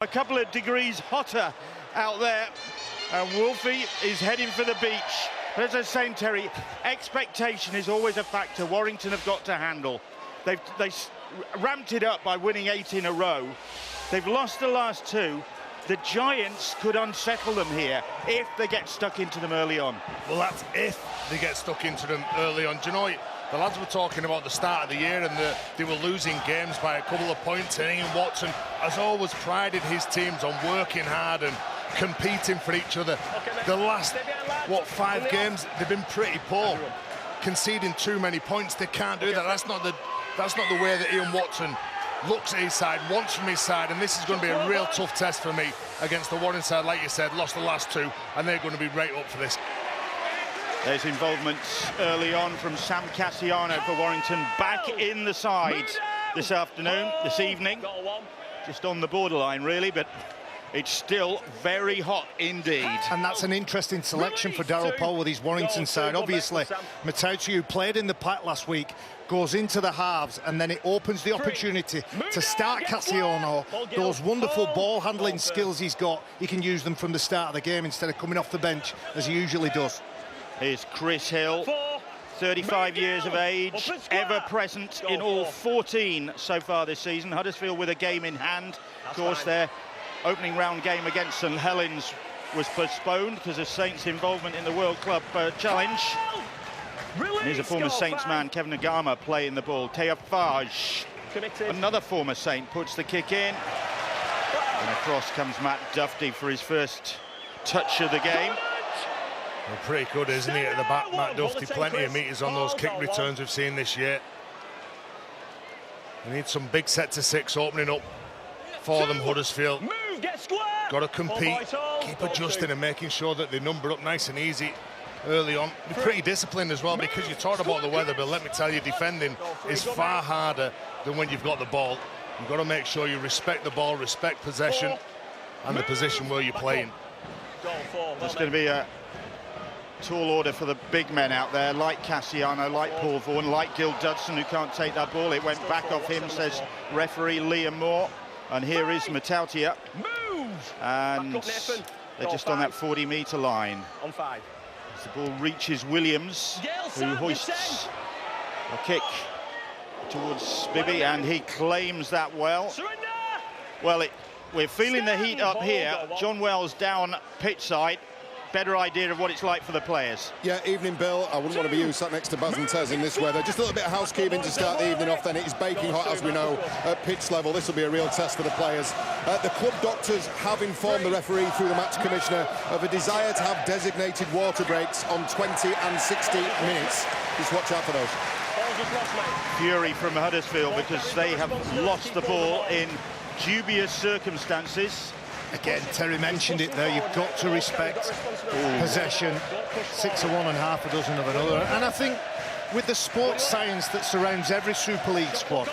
A couple of degrees hotter out there, and Wolfie is heading for the beach. But as I was saying, Terry, expectation is always a factor Warrington have got to handle. They ramped it up by winning 8 in a row. They've lost the last 2. The Giants could unsettle them here if they get stuck into them early on. Well, that's if they get stuck into them early on. Do you know, the lads were talking about the start of the year and they were losing games by a couple of points, and Ian Watson has always prided his teams on working hard and competing for each other. The last, 5 games, they've been pretty poor, conceding too many points. They can't do that. That's not the way that Ian Watson looks at his side, wants from his side, and this is going to be a real tough test for me against the Warrington side. Like you said, lost the last 2, and they're going to be right up for this. There's involvement early on from Sam Cassiano for Warrington, back in the side this evening. Just on the borderline, really, but it's still very hot indeed. And that's an interesting selection for Darryl Powell with his Warrington side. Obviously, Matauti, who played in the pack last week, goes into the halves, and then it opens the opportunity to start Cassiano. Those wonderful ball handling skills he's got, he can use them from the start of the game instead of coming off the bench as he usually does. Here's Chris Hill, 35 years of age, ever present in all 14 so far this season. Huddersfield with a game in hand. Of course, their opening round game against St Helens was postponed because of Saints' involvement in the World Club Challenge. And here's a former Saints man, Kevin Nagama, playing the ball. Teo Fage, another former Saint, puts the kick in. And across comes Matt Duffy for his first touch of the game. Well, pretty good, isn't he, at the back, Matt Duffy? Plenty of metres on those kick returns we've seen this year. We need some big set to 6 opening up for them, Huddersfield. Got to compete, keep adjusting and making sure that they number up nice and easy early on. Be pretty disciplined as well, because you talked about the weather, but let me tell you, defending is far harder than when you've got the ball. You've got to make sure you respect the ball, respect possession and the position where you're playing. There's going to be a tall order for the big men out there, like Cassiano, like Paul Vaughan, like Gil Dudson, who can't take that ball. It went back off him, says referee Liam Moore. And here is Matautia. And they're just on that 40-metre line. As the ball reaches Williams, who hoists a kick towards Bibby, and he claims that well. Well, we're feeling the heat up here. John Wells down pitch side. Better idea of what it's like for the players. Yeah, evening, Bill. I wouldn't want to be you sat next to Baz and Tez in this weather. Just a little bit of housekeeping to start the evening off then. It is baking hot, as we know, at pitch level. This will be a real test for the players. The club doctors have informed the referee through the match commissioner of a desire to have designated water breaks on 20 and 60 minutes. Just watch out for those. Fury from Huddersfield, because they have lost the ball in dubious circumstances. Again, Terry mentioned it there, you've got to respect possession. 6 of one and half a dozen of another. And I think with the sports science that surrounds every Super League squad,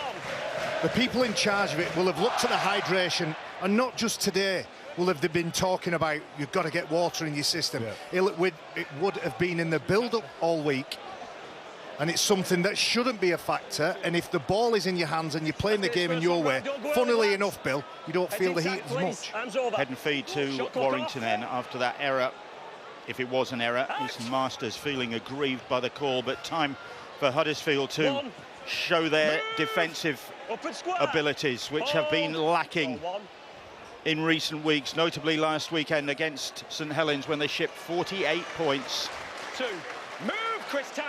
the people in charge of it will have looked at the hydration, and not just today will have they been talking about you've got to get water in your system. Yeah. It would have been in the build-up all week. And it's something that shouldn't be a factor. And if the ball is in your hands and you're playing the game in your way, funnily enough, Bill, you don't feel the heat as much. Head and feed to Warrington then after that error, if it was an error. Listen, Masters feeling aggrieved by the call, but time for Huddersfield to show their defensive abilities, which have been lacking in recent weeks, notably last weekend against St Helens when they shipped 48 points.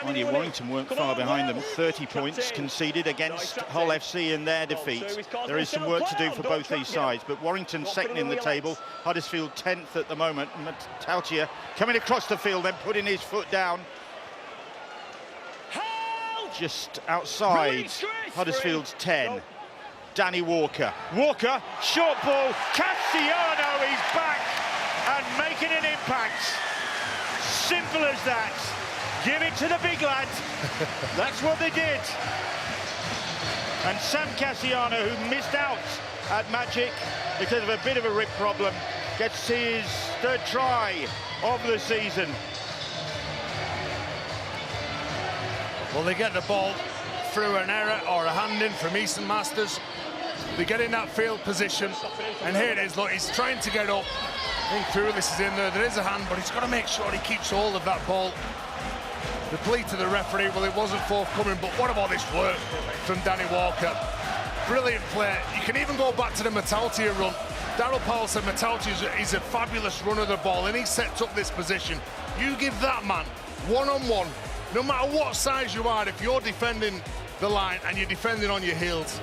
Mind you, Warrington weren't far behind them. 30 points conceded against Hull FC in their defeat. There is some work to do for both these sides, but Warrington second in the table, Huddersfield 10th at the moment. Matautia coming across the field, then putting his foot down just outside Huddersfield's 10. Danny Walker. Walker, short ball. Cassiano is back and making an impact. Simple as that. Give it to the big lad. That's what they did. And Sam Cassiano, who missed out at Magic because of a bit of a rib problem, gets his 3rd try of the season. Well, they get the ball through an error or a hand in from Easton Masters. They get in that field position, and here it is. Look, he's trying to get up. I think Pulis is in there. There is a hand, but he's got to make sure he keeps hold of that ball. The plea to the referee, well, it wasn't forthcoming, but what about this work from Danny Walker? Brilliant play. You can even go back to the Metaltia run. Daryl Powell said Metaltia is a fabulous runner of the ball, and he sets up this position. You give that man one-on-one, no matter what size you are, if you're defending the line and you're defending on your heels,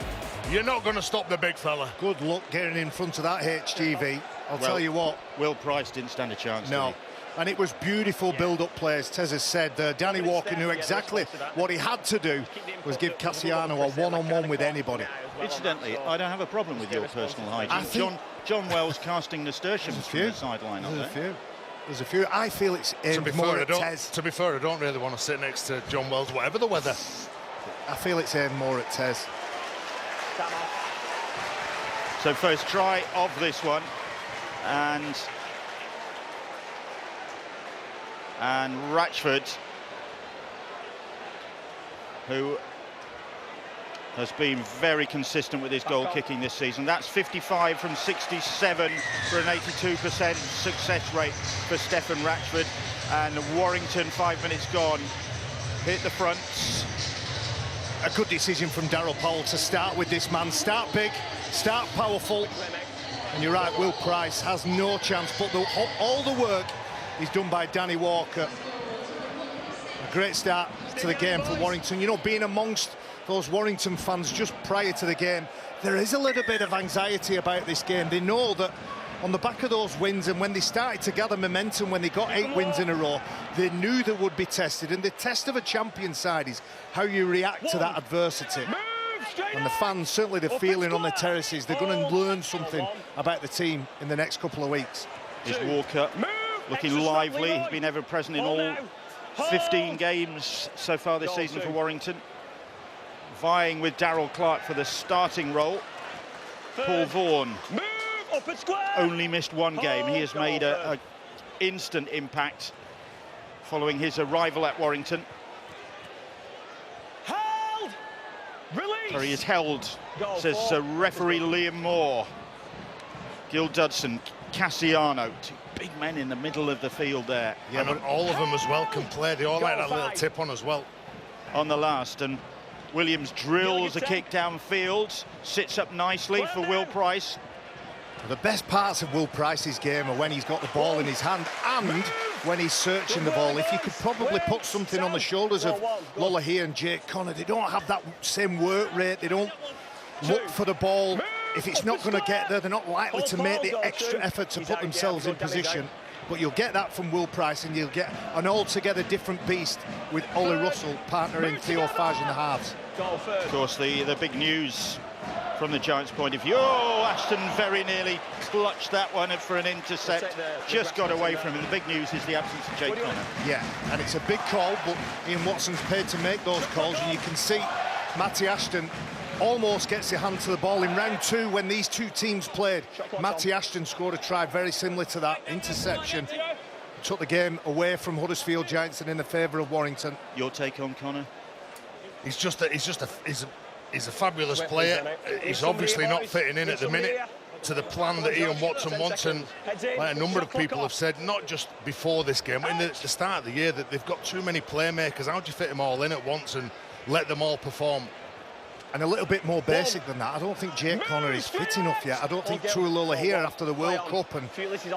you're not going to stop the big fella. Good luck getting in front of that HGV. I'll tell you what. Will Price didn't stand a chance. No. And it was beautiful build-up plays. Tez has said Danny Walker knew exactly what he had to do was give Cassiano a one-on-one with anybody. Incidentally, I don't have a problem with your personal hygiene. John Wells casting nasturtiums from the sideline. There's a few. I feel it's aimed more at Tez. To be fair, I don't really want to sit next to John Wells, whatever the weather. I feel it's aimed more at Tez. So first try of this one, and Ratchford, who has been very consistent with his goal kicking this season. That's 55 from 67 for an 82% success rate for Stefan Ratchford. And Warrington, 5 minutes gone, hit the fronts. A good decision from Daryl Powell to start with this man. Start big, start powerful. And you're right, Will Price has no chance, but all the work is done by Danny Walker. A great start to the game for Warrington. You know, being amongst those Warrington fans just prior to the game, there is a little bit of anxiety about this game. They know that on the back of those wins, and when they started to gather momentum, when they got 8 wins in a row, they knew they would be tested. And the test of a champion side is how you react to that adversity. And the fans, certainly the feeling on the terraces, they're going to learn something about the team in the next couple of weeks. Is Walker looking lively? He's been ever present in all 15 games so far this season for Warrington, vying with Darrell Clark for the starting role. Paul Vaughan only missed 1 game. He has made an instant impact following his arrival at Warrington. He is held, says referee Liam Moore. Gil Dudson, Cassiano, 2 big men in the middle of the field there. Yeah, but all of them as well can play. They all like that little tip on as well. On the last, and Williams drills a kick downfield, sits up nicely for Will Price. The best parts of Will Price's game are when he's got the ball in his hand and when he's searching the ball. If you could probably put something on the shoulders of Lolohea and Jake Connor, they don't have that same work rate. They don't look for the ball. If it's not going to get there, they're not likely to make the extra effort to put themselves in position. But you'll get that from Will Price, and you'll get an altogether different beast with Ollie Russell partnering Theo Fage in the halves. Of course, the big news from the Giants' point of view. Oh, Ashton very nearly clutched that one for an intercept. Just got away from him. The big news is the absence of Jake Connor. Yeah, and it's a big call, but Ian Watson's paid to make those calls, and you can see Matty Ashton almost gets a hand to the ball in round 2 when these 2 teams played. Matty Ashton scored a try very similar to that interception. Took the game away from Huddersfield Giants and in the favour of Warrington. Your take on Connor? He's a fabulous player. He's obviously not fitting in at the minute to the plan that Ian Watson wants, and like a number of people have said, not just before this game, but in the start of the year, that they've got too many playmakers. How do you fit them all in at once and let them all perform? And a little bit more basic than that, I don't think Jake Connor is fit enough yet. I don't think Trulola here after the World Cup and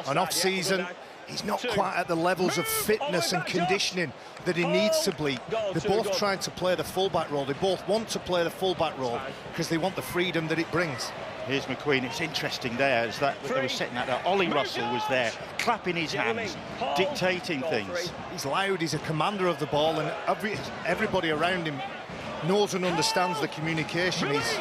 an off-season, he's not quite at the levels of fitness and conditioning that he needs to be. They're both trying to play the fullback role. They both want to play the fullback role because they want the freedom that it brings. Here's McQueen. It's interesting there as that they were setting that there. Ollie Russell was there, clapping his hands, dictating things. He's loud, he's a commander of the ball, and everybody around him knows and understands the communication. He's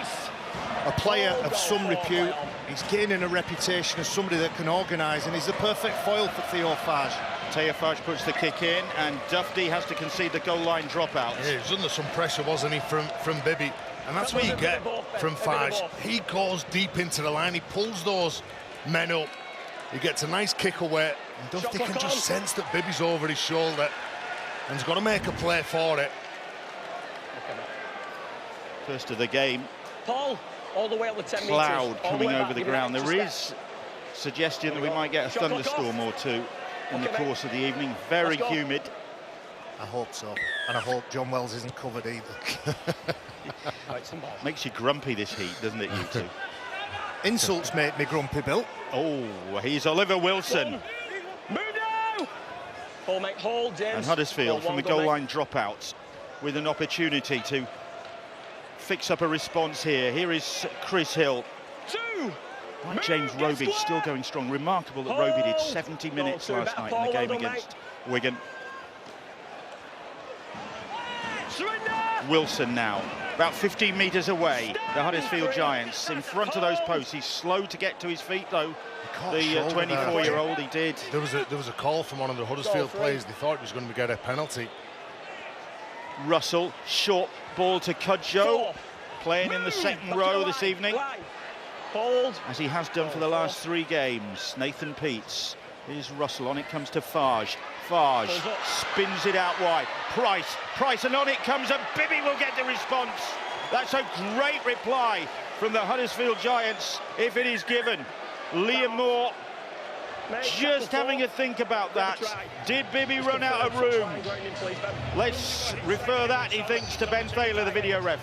a player of some repute. He's gaining a reputation as somebody that can organise, and he's the perfect foil for Theo Fage. Theo Fage puts the kick in, and Dufty has to concede the goal line dropout. Yeah, he was under some pressure, wasn't he, from Bibby? And that's what you get from Fage. He goes deep into the line, he pulls those men up, he gets a nice kick away, and Dufty can just sense that Bibby's over his shoulder, and he's got to make a play for it. First of the game. Paul, all the way up the 10 cloud metres. coming over the ground. There is suggestion that we might get a thunderstorm or two in the course of the evening. Very humid. I hope so. And I hope John Wells isn't covered either. Makes you grumpy, this heat, doesn't it, you two? Insults make me grumpy, Bill. Oh, he's Oliver Wilson. Move now! Ball make hold, James. And Huddersfield from the goal line dropouts with an opportunity to fix up a response here. Here is Chris Hill. Like James Roby still going strong. Remarkable that Roby did 70 minutes last night in the game against Wigan. Wilson now, about 15 metres away. The Huddersfield Giants in front of those posts. He's slow to get to his feet, though. The 24-year-old, he did. There was a call from one of the Huddersfield players. They thought he was going to get a penalty. Russell, short ball to Cudjoe, playing in the second row this evening, as he has done for the last 3 games. Nathan Peets. Here's Russell, on it comes to Farge. Farge spins it out wide. Price, and on it comes, and Bibby will get the response. That's a great reply from the Huddersfield Giants, if it is given. Liam Moore just having a think about that. Did Bibby run out of room? Let's refer that, he thinks, to Ben Thaler, the video ref.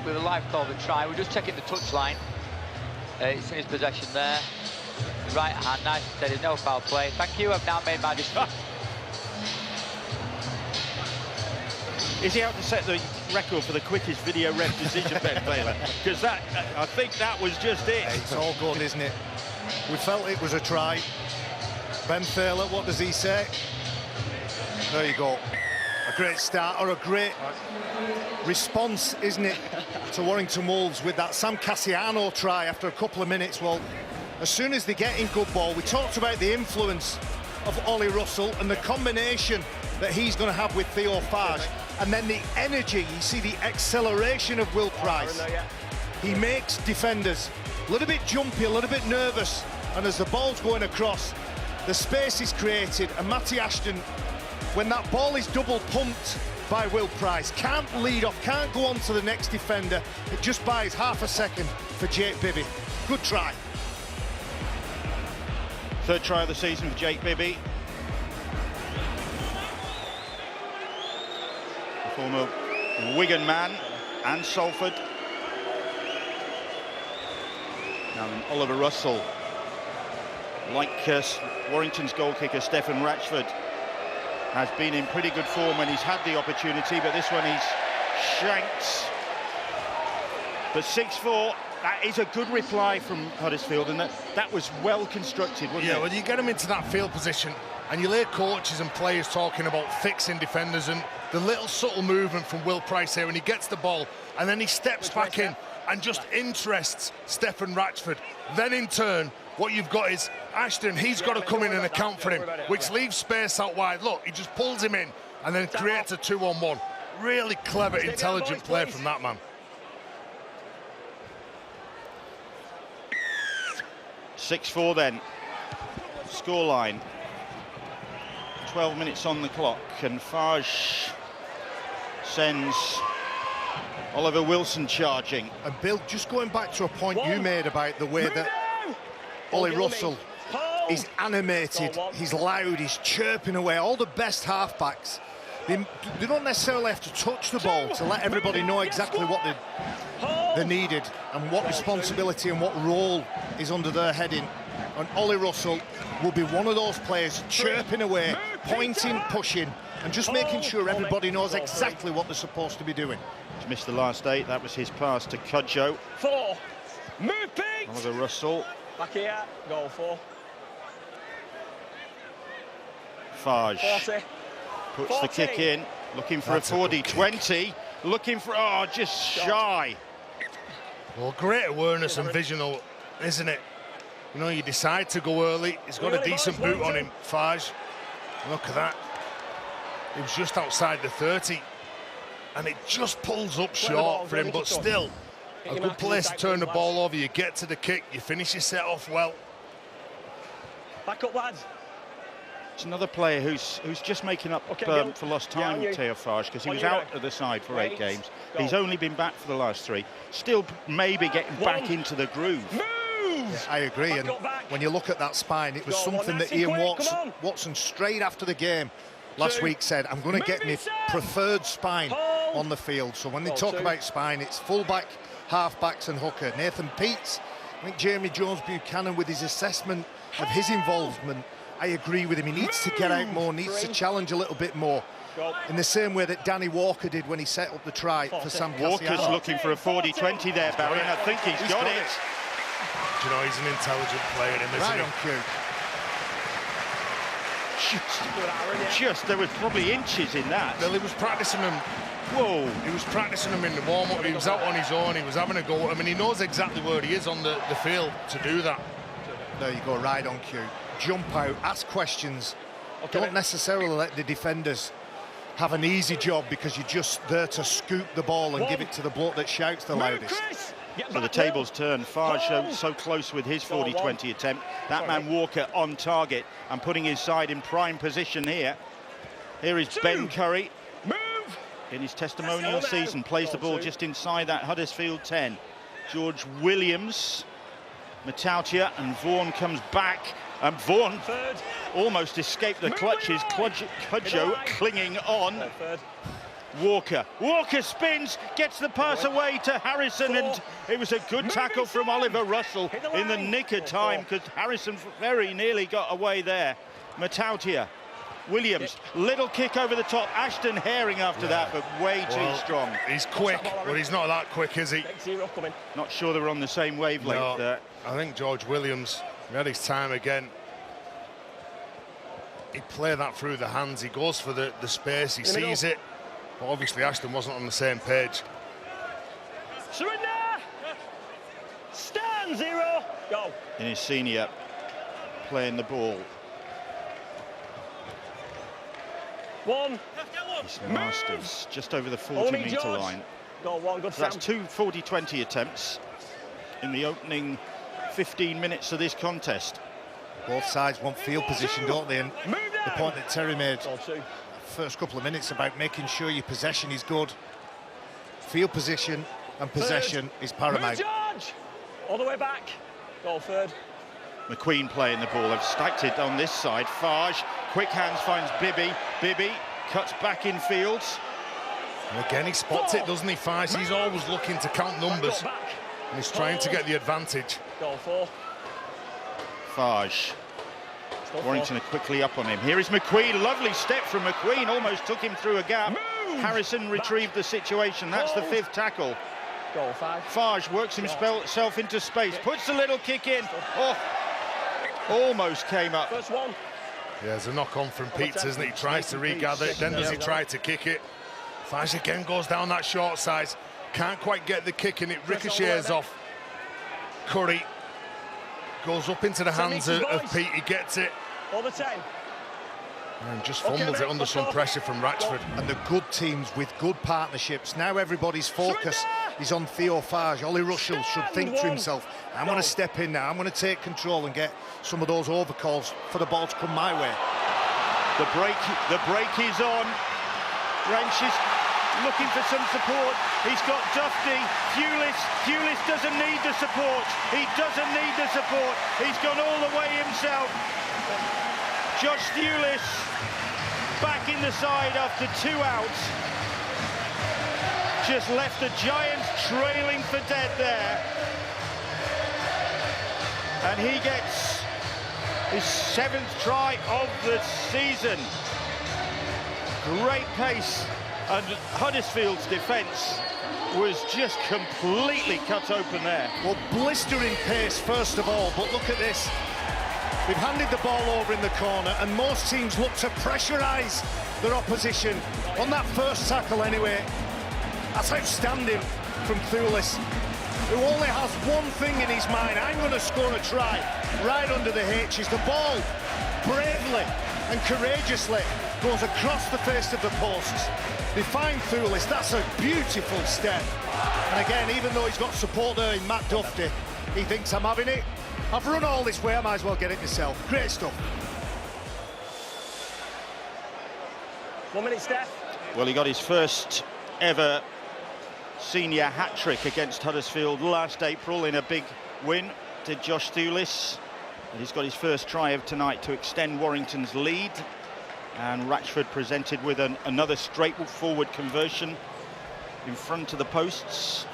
With a live call, the try. We're just checking the touchline. It's in his possession there. Right hand, nice and steady, no foul play. Thank you, I've now made my decision. Is he out to set the record for the quickest video ref decision, Ben Thaler? Because that, I think that was just it. It's all good, isn't it? We felt it was a try. Ben Thaler, what does he say? There you go. A great start, or a great response, isn't it, to Warrington Wolves with that Sam Cassiano try after a couple of minutes. Well, as soon as they get in good ball, we talked about the influence of Ollie Russell and the combination that he's going to have with Theo Farge, and then the energy, you see the acceleration of Will Price. He makes defenders a little bit jumpy, a little bit nervous, and as the ball's going across, the space is created, and Matty Ashton, when that ball is double pumped by Will Price, can't lead off, can't go on to the next defender. It just buys half a second for Jake Bibby. Good try. Third try of the season for Jake Bibby. The former Wigan man and Salford. Now then, Oliver Russell, like Warrington's goal kicker Stefan Ratchford, has been in pretty good form when he's had the opportunity, but this one he's shanked. But 6-4, that is a good reply from Huddersfield, and that was well constructed, wasn't it? Yeah, well, you get them into that field position, and you hear coaches and players talking about fixing defenders, and the little subtle movement from Will Price here when he gets the ball, and then he steps back in and just interests Stefan Ratchford. Then in turn, what you've got is Ashton, he's got to come in and account for him, which leaves space out wide. Look, he just pulls him in and then creates a 2-on-1. Really clever, intelligent play from that man. 6-4 then. Scoreline. 12 minutes on the clock, and Farge sends Oliver Wilson charging. And Bill, just going back to a point you made about the way that Ollie Russell is animated, he's loud, he's chirping away. All the best halfbacks, they don't necessarily have to touch the ball to let everybody know exactly what they needed and what responsibility and what role is under their heading. And Ollie Russell will be one of those players chirping away, pointing, pushing, and just making sure everybody knows exactly what they're supposed to be doing. He's missed the last 8. That was his pass to Cudjoe. 4. Move, Pete! Oliver Russell. Back here. Goal 4. Farge 40. puts the kick in, looking for a 40-20, looking for, just shy. Well, great awareness and vision, isn't it? You know, you decide to go early. He's got a decent boot on him, Farge. Look at that. He was just outside the 30. And it just pulls up short for him, but still, a good place to turn the ball over. You get to the kick, you finish your set off well. Back up, lads. It's another player who's just making up for lost time, Theo Farge, because he was out of the side for 8 games. He's only been back for the last 3. Still maybe getting back into the groove. Yeah, I agree, and when you look at that spine, it was something that Ian Watson straight after the game last week said, I'm going to get my preferred spine on the field. So when they talk about spine, it's fullback, halfbacks and hooker. Nathan Peets, I think Jamie Jones-Buchanan, with his assessment of his involvement, I agree with him. He needs to get out more, needs to challenge a little bit more. In the same way that Danny Walker did when he set up the try for Sam Cassiano. Walker's looking for a 40-20 there, Barry, and I think he's got it. Do you know, he's an intelligent player, isn't Right he? on cue. There was probably inches in that. Well, he was practicing them. Whoa. He was practicing them in the warm-up. He was out on his own. He was having a go at him, and he knows exactly where he is on the field to do that. There you go, right on cue. Jump out, ask questions. Don't necessarily let the defenders have an easy job because you're just there to scoop the ball and give it to the bloke that shouts the loudest. So the tables turn. Farge so close with his 40-20 attempt. That man Walker on target and putting his side in prime position here. Here is Ben Curry in his testimonial season. Plays the ball just inside that Huddersfield 10. George Williams, Matautia, and Vaughan comes back. And Vaughan almost escaped the clutches. Cudjoe clinging on. Walker spins, gets the pass away to Harrison, and it was a good tackle from Oliver Russell in the nick of time, because Harrison very nearly got away there. Matautia, Williams, little kick over the top. Ashton Herring after that, but way too strong. He's quick, but he's not that quick, is he? Not sure they're on the same wavelength there. I think George Williams had his time again. He played that through the hands. He goes for the space. He sees it. But obviously Ashton wasn't on the same page. Surrender! Stand 0. Go. In his senior, playing the ball. 1. His Masters, just over the 40-metre line. Go, 1, good. So that's 2 40-20 attempts in the opening 15 minutes of this contest. Both sides want field position, don't they? And the point that Terry made first couple of minutes about making sure your possession is good. Field position and possession is paramount. All the way back. Go third. McQueen playing the ball. They've stacked it on this side. Farge, quick hands, finds Bibby. Bibby cuts back in fields. And again, he spots it, doesn't he, Farge? He's always looking to count numbers. And he's trying to get the advantage. Go 4. Farge. Warrington are quickly up on him. Here is McQueen. Lovely step from McQueen. Almost took him through a gap. Harrison retrieved the situation. That's the 5th tackle. Go 5. Farge works himself into space. Puts a little kick in. Oh, almost came up. First one. Yeah, there's a knock-on from Peets, isn't it? He tries to regather it, then does he try to kick it. Farge again goes down that short side. Can't quite get the kick in, it ricochets off. Curry goes up into the hands of Pete, he gets it. Over 10. And just fumbles it under some pressure from Ratchford. And the good teams with good partnerships. Now everybody's focus is on Theo Farge. Ollie Russell should think to himself, I'm going to step in now, I'm going to take control and get some of those overcalls for the ball to come my way. The break is on. Wrench is looking for some support. He's got Dufty. Pulis doesn't need the support. He doesn't need the support. He's gone all the way himself. Josh Pulis back in the side after 2 outs. Just left the Giants trailing for dead there. And he gets his 7th try of the season. Great pace. And Huddersfield's defence was just completely cut open there. Well, blistering pace first of all, but look at this. We've handed the ball over in the corner, and most teams look to pressurise their opposition on that first tackle anyway. That's outstanding from Thulis, who only has one thing in his mind. I'm going to score a try right under the H's. The ball bravely and courageously goes across the face of the posts. They find Thulis. That's a beautiful step. And again, even though he's got support there in Matt Dufty, he thinks, I'm having it. I've run all this way, I might as well get it myself. Great stuff. 1 minute, Steph. Well, he got his first ever senior hat-trick against Huddersfield last April in a big win, did Josh Thulis. And he's got his first try of tonight to extend Warrington's lead. And Ratchford presented with another straightforward conversion in front of the posts.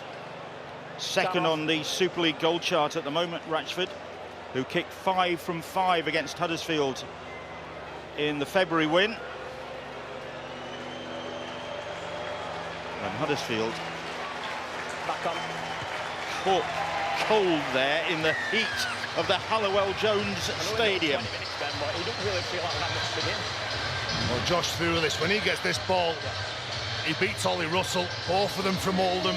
Second on the Super League goal chart at the moment, Ratchford, who kicked 5 from 5 against Huddersfield in the February win. And Huddersfield Back on. caught cold there in the heat of the Halliwell Jones Stadium. He doesn't really feel like that much to begin. Well, Josh Thulis, when he gets this ball, he beats Ollie Russell, both of them from Oldham.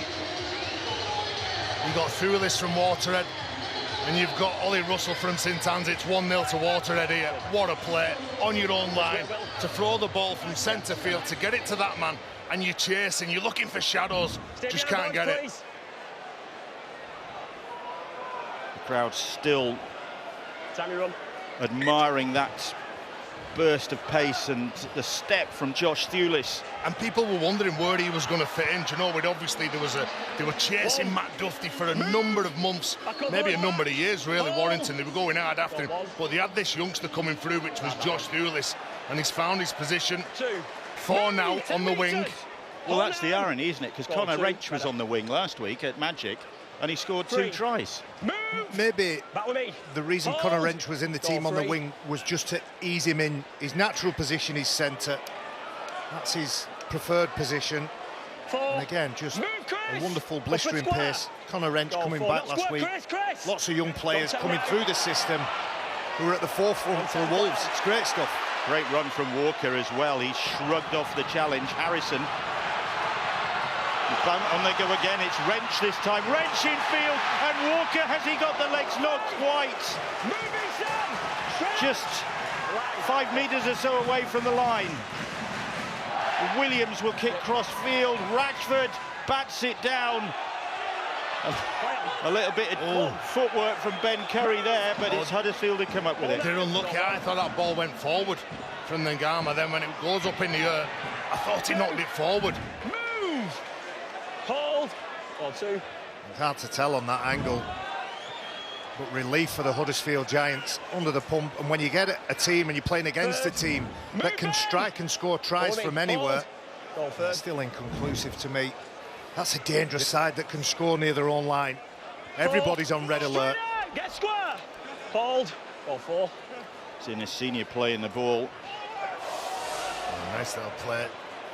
You've got Thulis from Waterhead, and you've got Ollie Russell from St Anne's. It's 1-0 to Waterhead here. What a play on your own line to throw the ball from centre field, to get it to that man, and you're chasing, you're looking for shadows, just can't get it. The crowd still Time run. admiring that burst of pace and the step from Josh Thulis. And people were wondering where he was going to fit in. Do you know, obviously they were chasing Matt Duffy for a number of months, maybe a number of years really, Warrington. They were going hard after him, but they had this youngster coming through, which was Josh Thulis, and he's found his position. 4 now on the wing. Well, that's the irony, isn't it? Because Connor Wrench was on the wing last week at Magic, and he scored 2 tries. Maybe the reason Connor Wrench was in the team on the wing was just to ease him in. His natural position is centre. That's his preferred position. And again, just a wonderful blistering pace. Connor Wrench coming back last week. Lots of young players coming through the system who are at the forefront for the Wolves. It's great stuff. Great run from Walker as well. He shrugged off the challenge. Harrison. On they go again. It's Wrench this time. Wrench in field, and Walker, has he got the legs? Not quite. Just 5 metres or so away from the line. Williams will kick cross field. Ratchford bats it down. A little bit of footwork from Ben Curry there, but it's Huddersfield who come up with it. They're unlucky. I thought that ball went forward from Ngama. Then when it goes up in the air, I thought he knocked it forward. Hold. 2. It's hard to tell on that angle, but relief for the Huddersfield Giants under the pump. And when you get a team and you're playing against a team that can strike and score tries from anywhere, it's still inconclusive to me. That's a dangerous side that can score near their own line. Everybody's on red alert. Get square. Hold. 4. Seeing a senior playing the ball. Nice little play.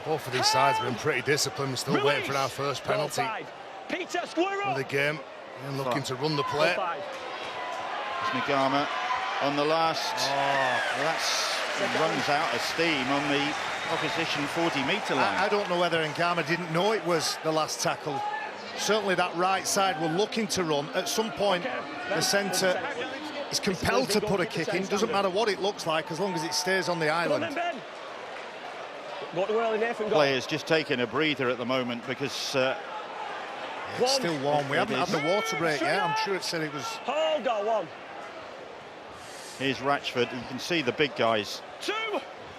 Both of these sides have been pretty disciplined. We're still waiting for our first penalty of the game, and looking to run the play. It's Ngama on the last. That runs out of steam on the opposition 40-metre line. I don't know whether Ngama didn't know it was the last tackle. Certainly that right side were looking to run. At some point, the centre is compelled to put a kick in. Doesn't matter what it looks like, as long as it stays on the island. Players just taking a breather at the moment because it's still warm. We haven't had the water break yet. I'm sure it said it was. Hold on 1. Here's Ratchford. You can see the big guys,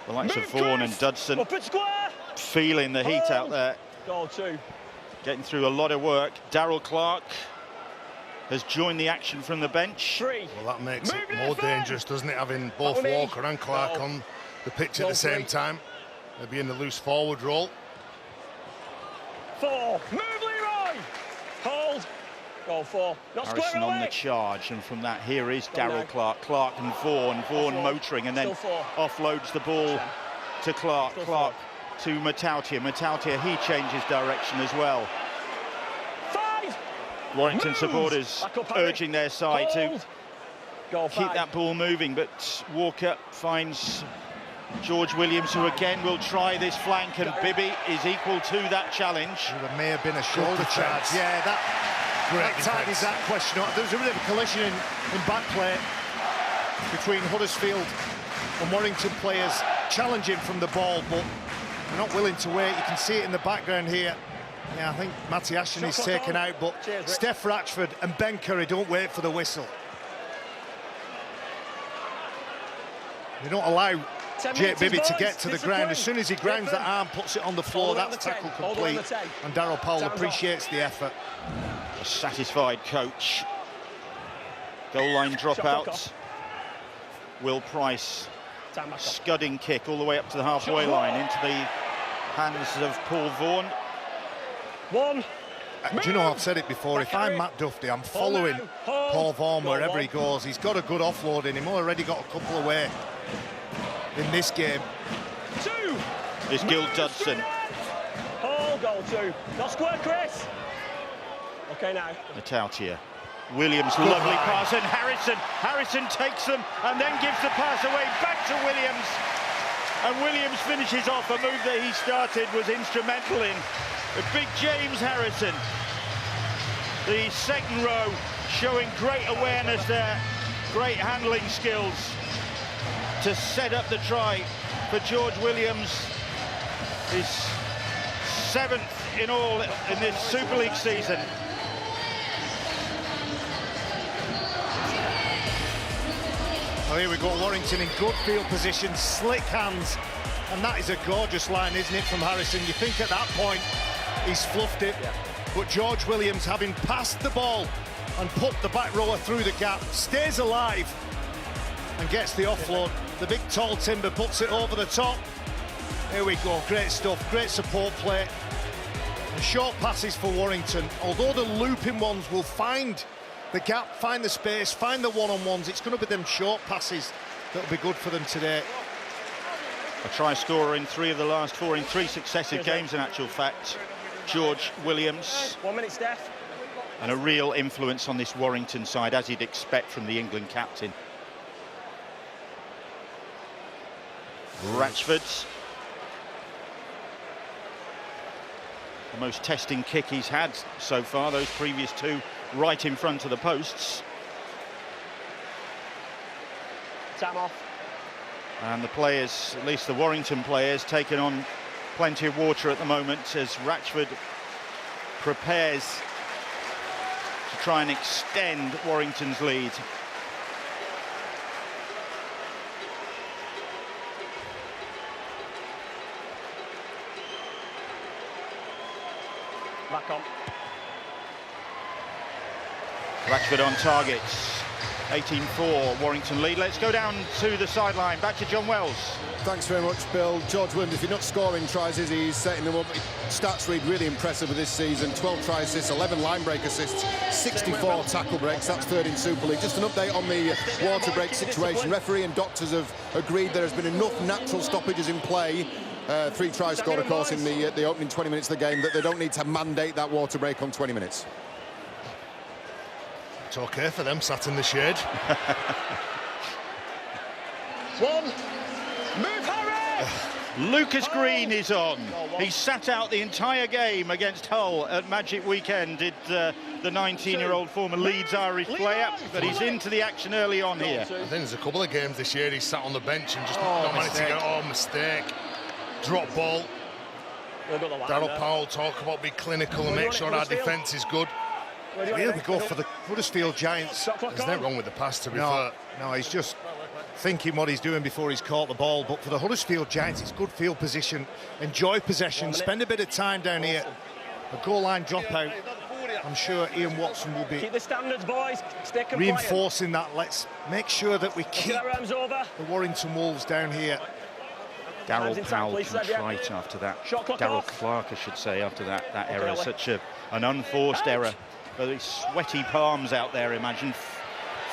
the likes of Vaughan and Dudson, feeling the heat out there. Goal 2. Getting through a lot of work. Darryl Clark has joined the action from the bench. 3. Well, that makes it more dangerous, doesn't it, having both Walker and Clark on the pitch at the same time. They'll be in the loose forward role. 4. Move, Leroy. Hold. Goal 4. Not Harrison on the charge, and from that here is Darryl Clark. Clark and Vaughan. Vaughan motoring, and then offloads the ball to Clark. Clark to Matautia. Matautia, he changes direction as well. 5. Warrington supporters urging their side to keep that ball moving, but Walker finds George Williams, who again will try this flank, and Bibby is equal to that challenge. Well, there may have been a shoulder charge. Yeah, that tidies that question up. There was a bit of a collision in back play between Huddersfield and Warrington players challenging from the ball, but they're not willing to wait. You can see it in the background here. Yeah, I think Matty Ashton is taken out, but Steph Ratchford and Ben Curry don't wait for the whistle. They don't allow 10 Jake minutes, Bibby to boys. get to the ground. As soon as he grounds that arm, puts it on the floor, that's tackle complete. And Darryl Powell appreciates the effort. A satisfied coach. Goal line dropout. Will Price, scudding kick all the way up to the halfway line into the hands of Paul Vaughan. Do you know, I've said it before, if I'm Matt Duffy, I'm following Paul Vaughan wherever he goes. He's got a good offload in him, already got a couple away in this game. It's Gil Dudson. Paul, goal 2. Not square, Chris. Okay, now. Matautia. Williams, lovely pass, and Harrison takes them and then gives the pass away back to Williams. And Williams finishes off a move that he started, was instrumental in. The big James Harrison, the second row, showing great awareness there, great handling skills to set up the try for George Williams. His 7th in all in this Super League season. Oh, here we go, Warrington in good field position, slick hands, and that is a gorgeous line, isn't it, from Harrison? You think at that point he's fluffed it, but George Williams, having passed the ball and put the back rower through the gap, stays alive and gets the offload. The big tall timber puts it over the top. Here we go, great stuff, great support play. And short passes for Warrington, although the looping ones will find the gap, find the space, find the one-on-ones. It's going to be them short passes that'll be good for them today. A try scorer in 3 of the last 4 in 3 successive games, in actual fact, George Williams. 1 minute, Steph. And a real influence on this Warrington side, as you'd expect from the England captain. Ratchford. The most testing kick he's had so far, those previous 2 right in front of the posts. Time off. And the players, at least the Warrington players, taking on plenty of water at the moment as Ratchford prepares to try and extend Warrington's lead. Back on. Ratchford on target. 18-4, Warrington lead. Let's go down to the sideline. Back to John Wells. Thanks very much, Bill. George Williams, if you're not scoring tries, is he's setting them up. Stats read really impressive with this season. 12 try assists, 11 line break assists, 64 tackle breaks. That's 3rd in Super League. Just an update on the water break situation. Referee and doctors have agreed there has been enough natural stoppages in play. 3 tries scored, of course, in the opening 20 minutes of the game, that they don't need to mandate that water break on 20 minutes. It's okay for them, sat in the shade. 1. Move, Harry! Lucas Green is on. He sat out the entire game against Hull at Magic Weekend, did the 19-year-old former Leeds Irish player, but he's into the action early on here. I think there's a couple of games this year he's sat on the bench and just not managed to get it. Oh, mistake. Drop ball. Darryl Powell talk about being clinical and make sure our defence is good. Here we go for the Huddersfield Giants. There's nothing wrong with the pass, to be fair. No, he's just thinking what he's doing before he's caught the ball. But for the Huddersfield Giants, it's good field position, enjoy possession, spend a bit of time down here. A goal line dropout. I'm sure Ian Watson will be keep the standards, boys. Stick and reinforcing that. Let's make sure that we keep the Warrington Wolves down here. Darryl Powell contrite after that. Darryl Clark, I should say, after that error. Such an unforced error. Those sweaty palms out there, imagine.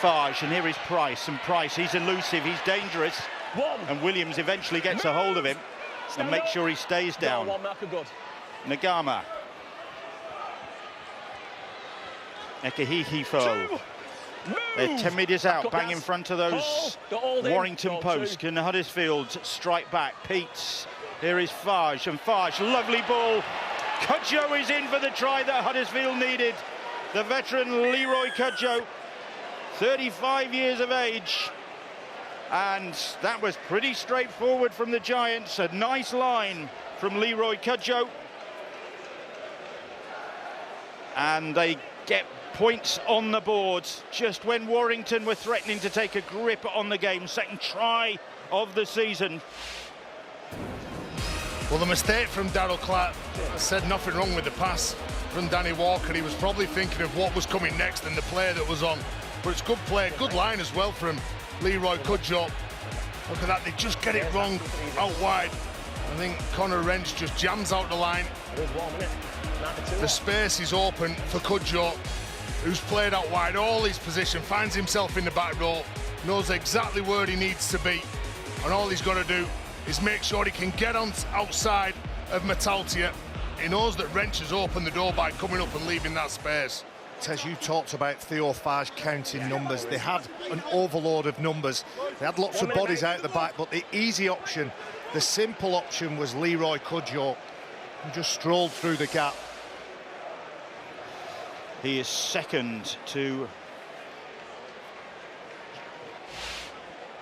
Farge, and here is Price, and Price, he's elusive, he's dangerous. And Williams eventually gets a hold of him and makes sure he stays down. Nagama. Ekahihifo. They're 10 metres out, bang in front of those Warrington posts. Can Huddersfield strike back? Peets. Here is Farge, and Farge, lovely ball. Cudjoe is in for the try that Huddersfield needed. The veteran Leroy Cudjoe, 35 years of age. And that was pretty straightforward from the Giants. A nice line from Leroy Cudjoe. And they get Points on the board, just when Warrington were threatening to take a grip on the game. Second try of the season. Well, the mistake from Darrell Clark said nothing wrong with the pass from Danny Walker. He was probably thinking of what was coming next and the play that was on. But it's good play, good line as well from Leroy Cudjoe. Look at that, they just get it wrong out wide. I think Connor Wrench just jams out the line. The space is open for Cudjoe, who's played out wide all his position, finds himself in the back row, knows exactly where he needs to be, and all he's got to do is make sure he can get on outside of Metaltia. He knows that Wrench has opened the door by coming up and leaving that space. As you talked about Theophage counting numbers, they had an overload of numbers. They had lots of bodies out the back, but the easy option, the simple option was Leroy Cudjoe, who just strolled through the gap. He is second to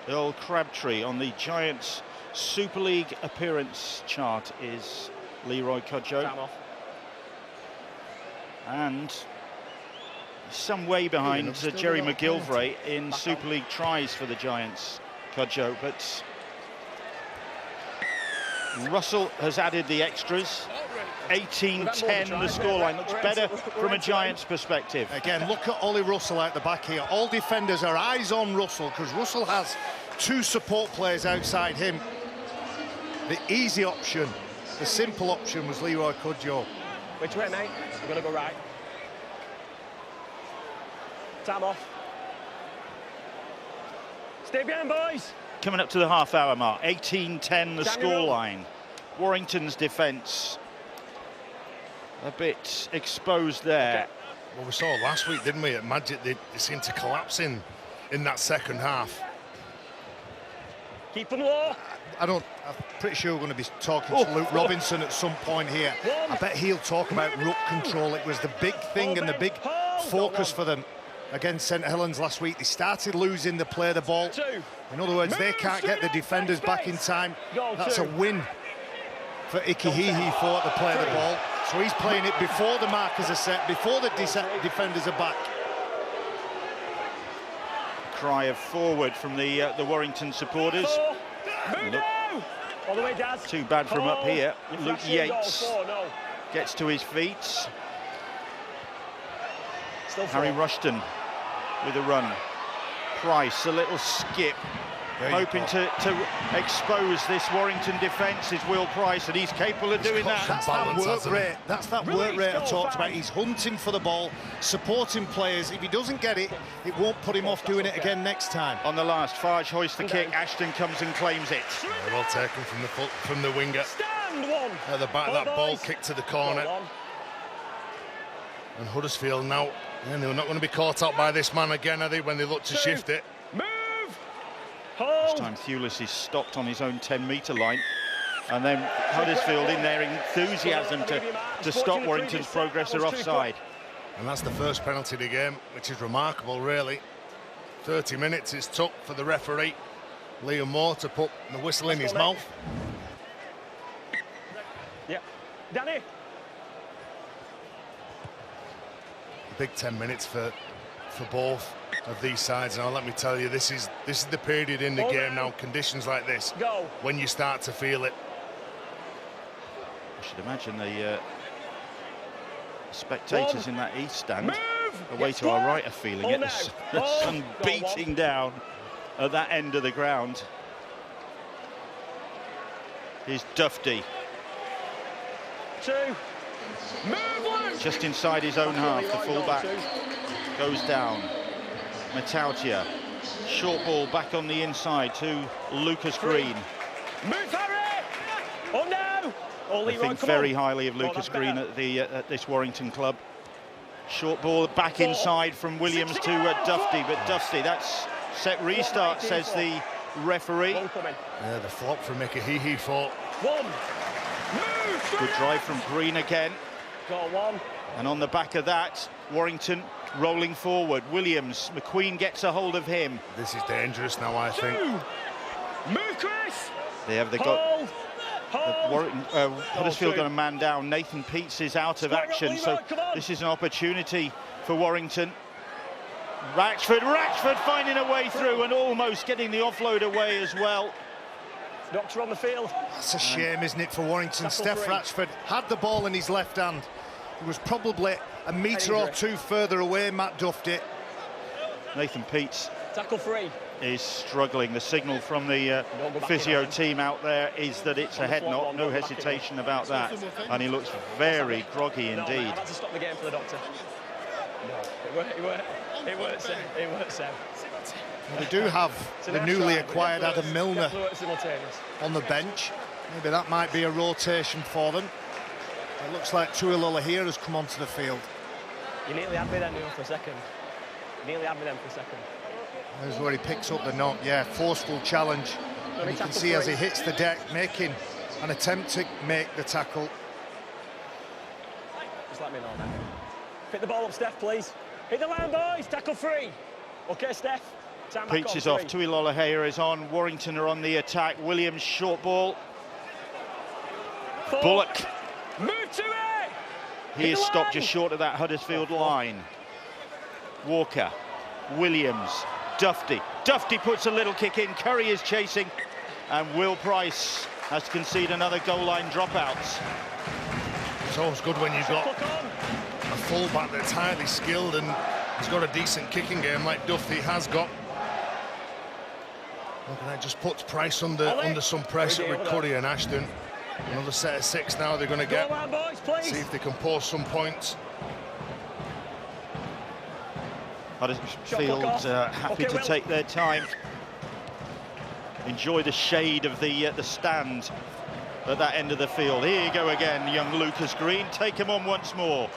Earl Crabtree on the Giants Super League appearance chart is Leroy Cudjoe. And some way behind Jerry McGilvray in Super League tries for the Giants, Cudjoe, but Russell has added the extras. 18-10 the scoreline. Looks better from a Giants perspective. Again, look at Ollie Russell out the back here. All defenders are eyes on Russell because Russell has two support players outside him. The easy option, the simple option was Leroy Cudjoe. Which way, mate? We're going to go right. Time off. Stay behind, boys. Coming up to the half-hour mark. 18-10 the scoreline. Warrington's defence a bit exposed there. Okay. Well, we saw last week, didn't we, at Magic, they seemed to collapse in that second half. Keep them low. I'm pretty sure we're going to be talking to Luke Robinson at some point here. I bet he'll talk about ruck control. It was the big thing and the big focus for them against St Helens last week. They started losing the play the ball. In other words, they can't get the defenders back in time. That's a win for Ikihihi for to play the ball. So he's playing it before the markers are set, before the defenders are back. Cry of forward from the Warrington supporters. Look, all the way, Daz. too bad from up here. Luke Yates gets to his feet. Harry Rushton with a run. Price, a little skip. Hoping to expose this Warrington defence is Will Price, and he's capable of doing that. That's that work rate. That's that work rate I talked about. He's hunting for the ball, supporting players. If he doesn't get it, it won't put him off doing it again next time. On the last, Farge hoists the kick. Ashton comes and claims it. Yeah, well taken from the winger. At the back, that ball kicked to the corner. And Huddersfield now, they're not going to be caught up by this man again, are they, when they look to shift it? This time Thewlis is stopped on his own 10-metre line, and then Huddersfield, in their enthusiasm to stop Warrington's progress, are offside. And that's the first penalty of the game, which is remarkable, really. 30 minutes it's took for the referee, Liam Moore, to put the whistle in his mouth. Yeah, Danny. Big 10 minutes for both of these sides. Now let me tell you, this is the period in the game now, conditions like this, when you start to feel it. I should imagine the spectators in that east stand, away to our right, are feeling it. The sun beating down at that end of the ground. Here's Dufty. Just inside his own half, the full-back goes down. Metautia, short ball back on the inside to Lucas Green. Move, Harry! Oh no! I think very highly of Lucas Green at this Warrington club. Short ball back inside from Williams to Dufty, but Dufty, that's set restart, says the referee. Yeah, the flop from Ikihihi for. Good drive from Green again. And on the back of that, Warrington rolling forward. Williams, McQueen gets a hold of him. This is dangerous now, I think. Move, Chris! They have got Huddersfield got a man down. Nathan Peets is out of action, so this is an opportunity for Warrington. Ratchford finding a way through and almost getting the offload away as well. Doctor on the field. That's a shame, isn't it, for Warrington? Steph Ratchford had the ball in his left hand. He was probably a metre or two further away. Matt duffed it. Nathan Peets Tackle free. Is struggling. The signal from the physio team out there is that it's a head knock, no hesitation about that, and he looks very groggy indeed. I've had to stop the game for the doctor. No, it works, Sam. It works, Sam. We do have the newly acquired Adam Milner on the bench. Maybe that might be a rotation for them. It looks like Tuilola here has come onto the field. You nearly had me then, Neil, for a second. Nearly had me then for a second. There's where he picks up the knock, yeah, forceful challenge. And you can see as he hits the deck, making an attempt to make the tackle. Just let me know now. Pick the ball up, Steph, please. Hit the line, boys, tackle free. Okay, Steph. Peets is off, Tuilola is on, Warrington are on the attack, Williams short ball. Bullock. Move to it! He is stopped just short of that Huddersfield line. Walker, Williams, Dufty puts a little kick in, Curry is chasing, and Will Price has to concede another goal line dropouts. It's always good when you've got a full-back that's highly skilled and he's got a decent kicking game like Dufty has got. Look, that just puts Price under some pressure with Curry and Ashton. Another set of 6 now they're going to get. See if they can pour some points. Huddersfield happy to take their time. Enjoy the shade of the stand at that end of the field. Here you go again, young Lucas Green. Take him on once more.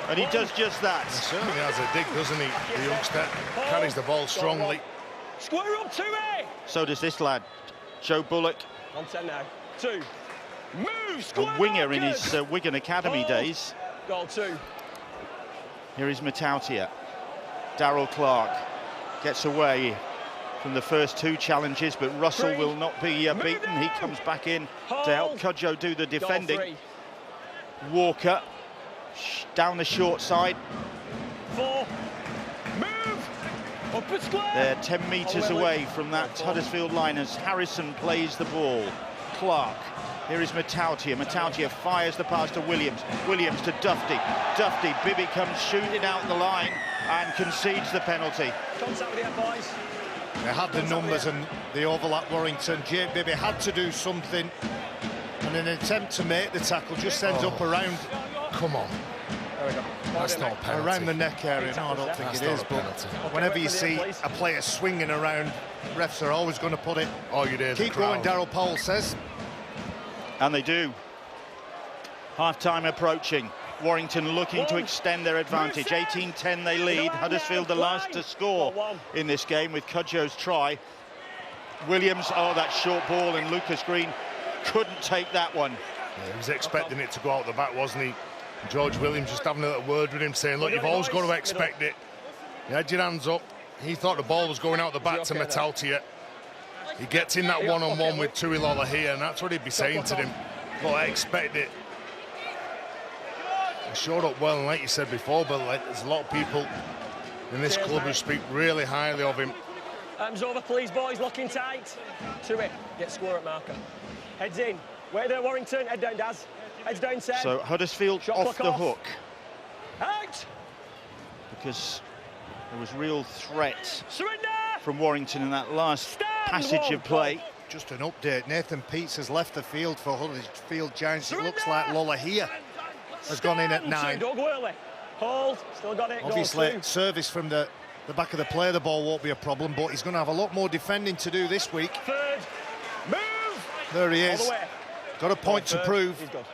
And he does just that. He certainly has a dig, doesn't he? The youngster carries the ball strongly. Square up to it! So does this lad, Joe Bullock. On 10 now. 2. Move! A winger in his Wigan Academy days. Goal 2. Here is Matautia. Darrell Clark gets away from the first 2 challenges, but Russell will not be beaten. He comes back in to help Cudjoe do the defending. Walker down the short side. 4. Move! Up and square! They're 10 metres away from that Huddersfield line as Harrison plays the ball. Clark. Here is Matautia. Matautia fires the pass to Williams. Williams to Dufty. Dufty. Bibby comes shooting out the line and concedes the penalty. Contact with the boys. They had the numbers and the overlap Warrington. Jake Bibby had to do something. And in an attempt to make the tackle, just ends up around. Come on. There we go. That's not a penalty. Around the neck area. No, I don't think it is. But whenever you see a player swinging around, refs are always going to put it. Oh, you did. Keep going, Darrell Powell says. And they do. Half-time approaching. Warrington looking to extend their advantage. 18-10 they lead. Huddersfield the last to score in this game with Cudjoe's try. Williams, oh, that short ball, and Lucas Green couldn't take that one. Yeah, he was expecting it to go out the back, wasn't he? George Williams just having a little word with him, saying, look, you've always got to expect it. You had your hands up. He thought the ball was going out the back to Matautia. He gets in that one-on-one with Tuilola here, and that's what he'd be saying to them. Well, I expect it. He showed up well, and like you said before, but like, there's a lot of people in this club who speak really highly of him. Arms over, please, boys. Locking tight. To it. Get square at marker. Heads in. Wait there, Warrington. Head down, Daz. Heads down, Sam. So Huddersfield off the hook. Out. Because there was real threat Surrender. from Warrington in that last passage of play. Just an update. Nathan Peets has left the field for Huddersfield Giants. It looks like Lola here has gone in at 9. Doug Worley. Hold. Still got it. Obviously, service from the back of the play, the ball won't be a problem, but he's going to have a lot more defending to do this week. Third. Move. There he is. Got a point to prove. He's good.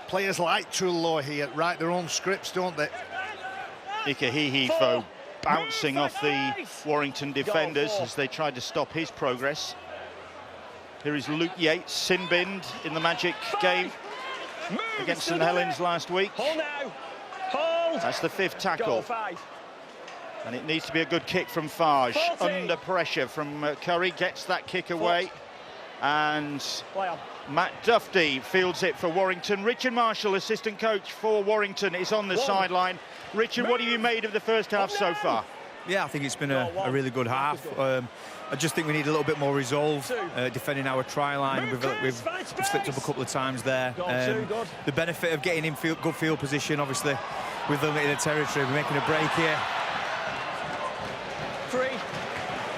Players like Tuilola here write their own scripts, don't they? Ikehihifo bouncing off the Warrington defenders as they tried to stop his progress. Here is Luke Yates, sin-binned in the Magic game against St Helens last week. Hold now. Hold. That's the 5th tackle. And it needs to be a good kick from Farge. Under pressure from Curry, gets that kick away. And Play on. Matt Duffy fields it for Warrington. Richard Marshall, assistant coach for Warrington, is on the sideline. Richard, what have you made of the first half so far? Yeah, I think it's been a really good half. I just think we need a little bit more resolve defending our try line. We've slipped up a couple of times there. The benefit of getting in good field position, obviously, with limited territory, we're making a break here. Free.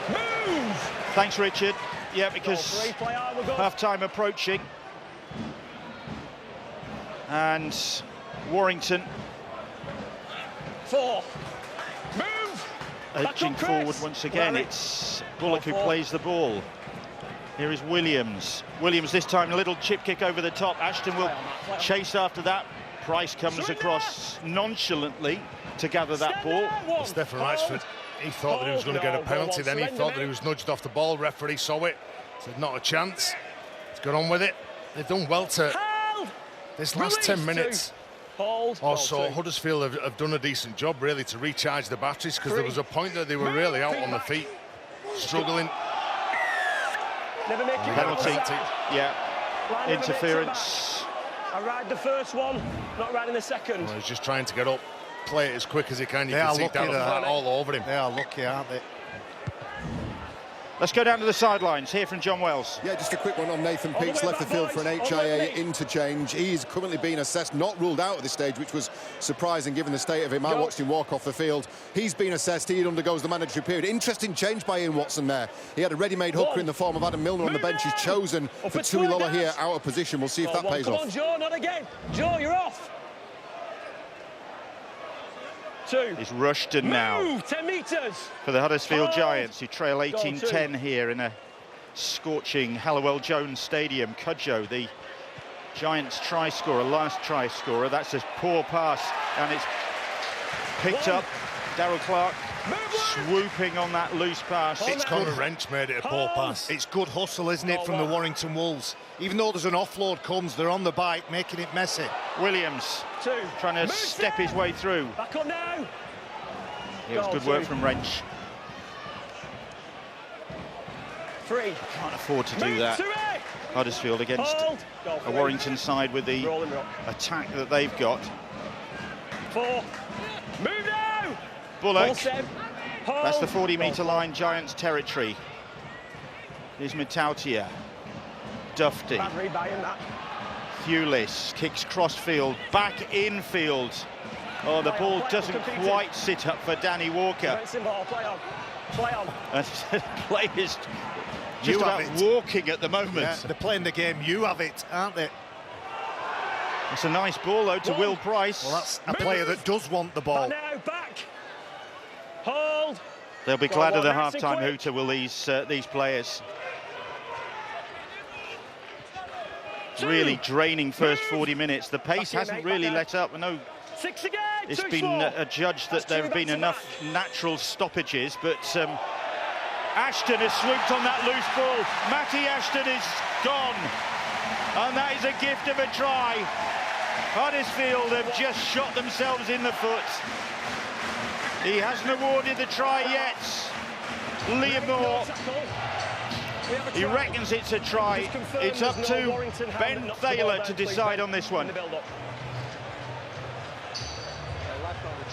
Move! Thanks, Richard. Yeah, because half-time approaching. And Warrington 4. Move! edging forward once again. It's Bullock who plays the ball. Here is Williams. Williams this time, a little chip kick over the top. Ashton will chase after that. Price comes across nonchalantly to gather that ball. Stephen Ratchford, he thought that he was going to get a penalty, then he thought that he was nudged off the ball. Referee saw it, said not a chance. He's got on with it. They've done well to this last 10 minutes or so. Huddersfield have done a decent job really to recharge the batteries, because there was a point that they were really out on the feet, struggling. Never make it. Penalty. Yeah. Interference. I ride the first one, not riding the second. Well, he's just trying to get up, play it as quick as he can. You They can are see lucky Darren that- Clark all over him. They are lucky, aren't they? Let's go down to the sidelines. Hear from John Wells. Yeah, just a quick one on Nathan Peaks, left the field for an HIA interchange. He's currently being assessed, not ruled out at this stage, which was surprising given the state of him. I watched him walk off the field. He's been assessed. He undergoes the mandatory period. Interesting change by Ian Watson there. He had a ready-made hooker in the form of Adam Milner on the bench. He's chosen for Tuilola here out of position. We'll see if that pays Come off. on, Joe, not again. Joe, you're off. 2. Is Rushton now Move, 10 metres. for the Huddersfield Hold. Giants, who trail Goal 18-10 2. here in a scorching Hallowell-Jones Stadium. Cudjoe, the Giants try scorer, last try scorer. That's a poor pass, and it's picked up. Darrell Clark swooping on that loose pass. It's Connor Wrench made it a poor pass. It's good hustle, isn't it, from the Warrington Wolves? Even though there's an offload comes, they're on the bike, making it messy. Williams 2. trying to step his way through. Back up now. It was good work from Wrench. 3. Can't afford to do that. Huddersfield against a Warrington side with the attack that they've got. 4. Move now. Bullock. Hold. That's the 40-metre line, Giants territory. Here's Matautia. Duffy. Bad read by him, that. Thewlis kicks crossfield, back infield. Oh, the ball doesn't quite sit up for Danny Walker. Play on. Play on. And players just about walking at the moment. Yeah, they're playing the game. You have it, aren't they? It's a nice ball, though, to Will Price. Well, that's a player that does want the ball. Back now, back. Hold. They'll be glad of the nice and half-time quick. hooter, will these players. Really draining first 40 minutes. The pace hasn't really let up. I know 6 again. it's been adjudged that there have been enough natural stoppages, but Ashton has swooped on that loose ball. Matty Ashton is gone, and that is a gift of a try. Huddersfield have just shot themselves in the foot. He hasn't awarded the try yet. Liam Moore, he reckons it's a try. It's up to Ben Thaler to decide on this one.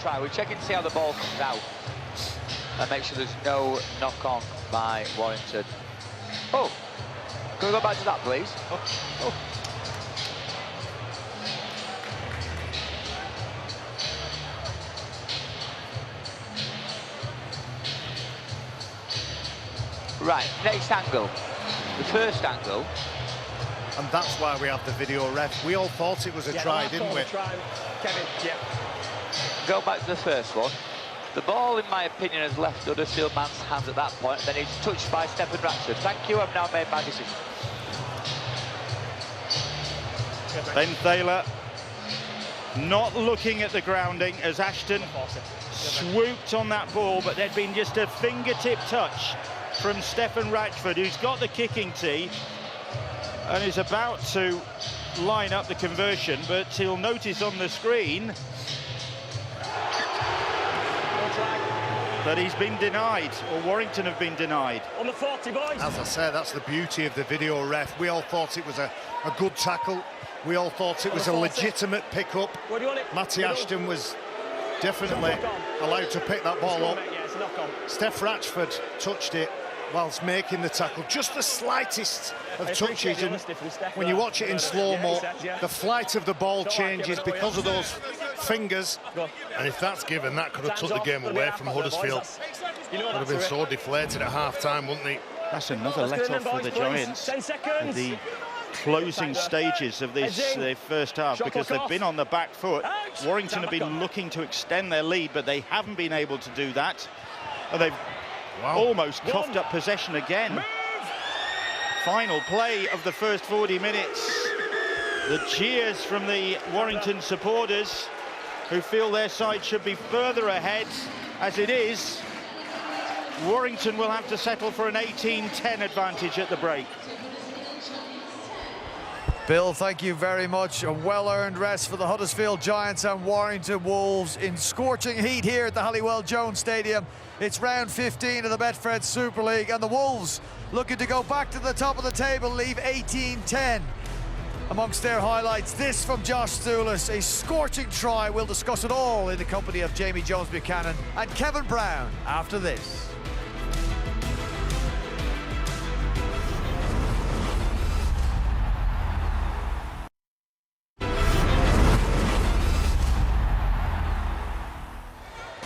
Try. We're checking to see how the ball comes out and make sure there's no knock-on by Warrington. Oh, can we go back to that, please? Oh. Right, next angle. The first angle. And that's why we have the video ref. We all thought it was a try, didn't we? Kevin, yeah. Go back to the first one. The ball, in my opinion, has left Huddersfield man's hands at that point, and then it's touched by Stephen Ratchford. Thank you, I've now made my decision. Ben Thaler not looking at the grounding as Ashton swooped on that ball, but there'd been just a fingertip touch from Stephen Ratchford, who's got the kicking tee and is about to line up the conversion, but he'll notice on the screen But he's been denied, or Warrington have been denied. On the 40, boys. As I say, that's the beauty of the video ref. We all thought it was a good tackle. We all thought it was a legitimate pick-up. Where do you want it? Matty Ashton was definitely allowed to pick that ball up. Yeah, it's a knock on. Steph Ratchford touched it whilst making the tackle. Just the slightest of touches. And when you watch it in slow-mo, the flight of the ball changes because of those fingers. And if that's given, that could have took the game away from Huddersfield. Would have been so deflated at half-time, wouldn't he? That's another let-off for the Giants. 10 seconds. The closing stages of this first half, because they've been on the back foot. Warrington have been looking to extend their lead, but they haven't been able to do that. And they've almost coughed up possession again. Final play of the first 40 minutes. The cheers from the Warrington supporters, who feel their side should be further ahead. As it is, Warrington will have to settle for an 18-10 advantage at the break. Bill, thank you very much. A well-earned rest for the Huddersfield Giants and Warrington Wolves in scorching heat here at the Halliwell-Jones Stadium. It's round 15 of the Betfred Super League, and the Wolves looking to go back to the top of the table, leave 18-10. Amongst their highlights, this from Josh Stoulis, a scorching try. We'll discuss it all in the company of Jamie Jones-Buchanan and Kevin Brown after this.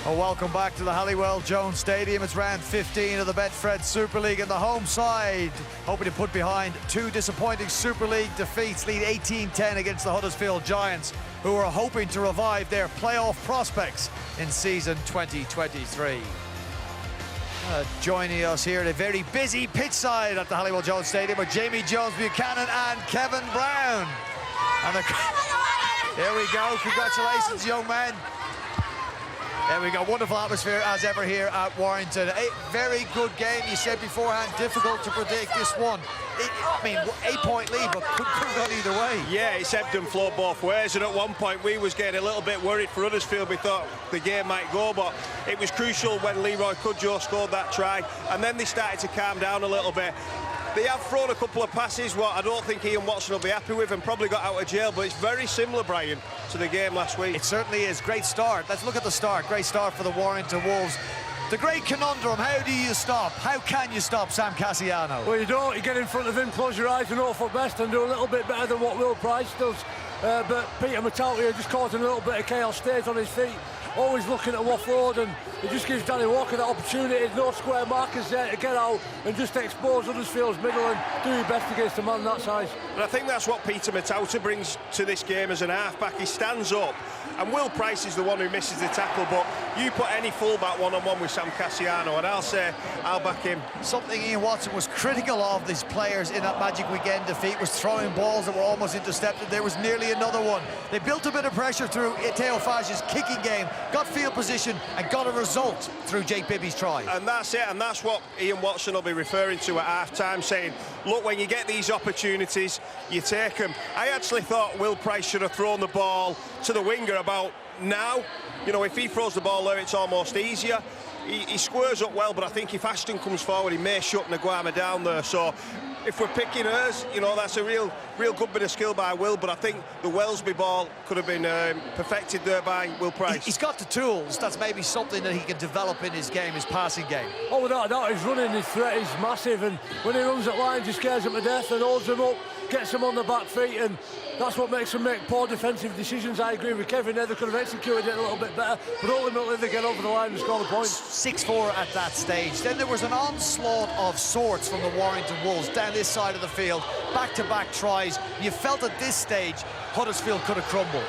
Well, welcome back to the Halliwell-Jones Stadium. It's round 15 of the Betfred Super League, and the home side hoping to put behind two disappointing Super League defeats, lead 18-10 against the Huddersfield Giants, who are hoping to revive their playoff prospects in season 2023. Joining us here at a very busy pitch side at the Halliwell-Jones Stadium are Jamie Jones-Buchanan and Kevin Brown. And here we go. Congratulations, young men. There we go, wonderful atmosphere as ever here at Warrington. A very good game, you said beforehand, difficult to predict this one. I mean, 8-point lead, but could have gone either way. Yeah, it's ebbed and flowed both ways, and at one point we was getting a little bit worried for Huddersfield. We thought the game might go, but it was crucial when Leroy Cudjoe scored that try, and then they started to calm down a little bit. They have thrown a couple of passes, what I don't think Ian Watson will be happy with, and probably got out of jail, but it's very similar, Brian, to the game last week. It certainly is. Great start. Let's look at the start. Great start for the Warrington Wolves. The great conundrum, how do you stop? How can you stop Sam Cassiano? Well, you don't. You get in front of him, close your eyes and hope for best, and do a little bit better than what Will Price does. But Peter Matautia just causing a little bit of chaos, stays on his feet, always looking at Watford, and it just gives Danny Walker that opportunity. No square markers there to get out and just expose Huddersfield's middle and do your best against a man that size. And I think that's what Peter Matautia brings to this game as an half-back. He stands up, and Will Price is the one who misses the tackle, but you put any full-back one-on-one with Sam Cassiano, and I'll say I'll back him. Something Ian Watson was critical of these players in that Magic Weekend defeat was throwing balls that were almost intercepted. There was nearly another one. They built a bit of pressure through Teo Faj's kicking game, got field position and got a result through Jake Bibby's try. And that's it, and that's what Ian Watson will be referring to at half-time, saying, look, when you get these opportunities, you take them. I actually thought Will Price should have thrown the ball to the winger about now. You know, if he throws the ball there, it's almost easier. He squares up well, but I think if Ashton comes forward, he may shut Nguama down there. So if we're picking hers, you know, that's a real good bit of skill by Will, but I think the Wellesby ball could have been perfected there by Will Price. He's got the tools. That's maybe something that he can develop in his game, his passing game. Oh, without a doubt, his running, his threat is massive, and when he runs at lines, he scares them to death and holds them up, gets them on the back feet, and that's what makes them make poor defensive decisions. I agree with Kevin there. They could have executed it a little bit better, but ultimately they get over the line and score the point. 6-4 at that stage. Then there was an onslaught of sorts from the Warrington Wolves down this side of the field. Back-to-back tries. You felt at this stage Huddersfield could have crumbled.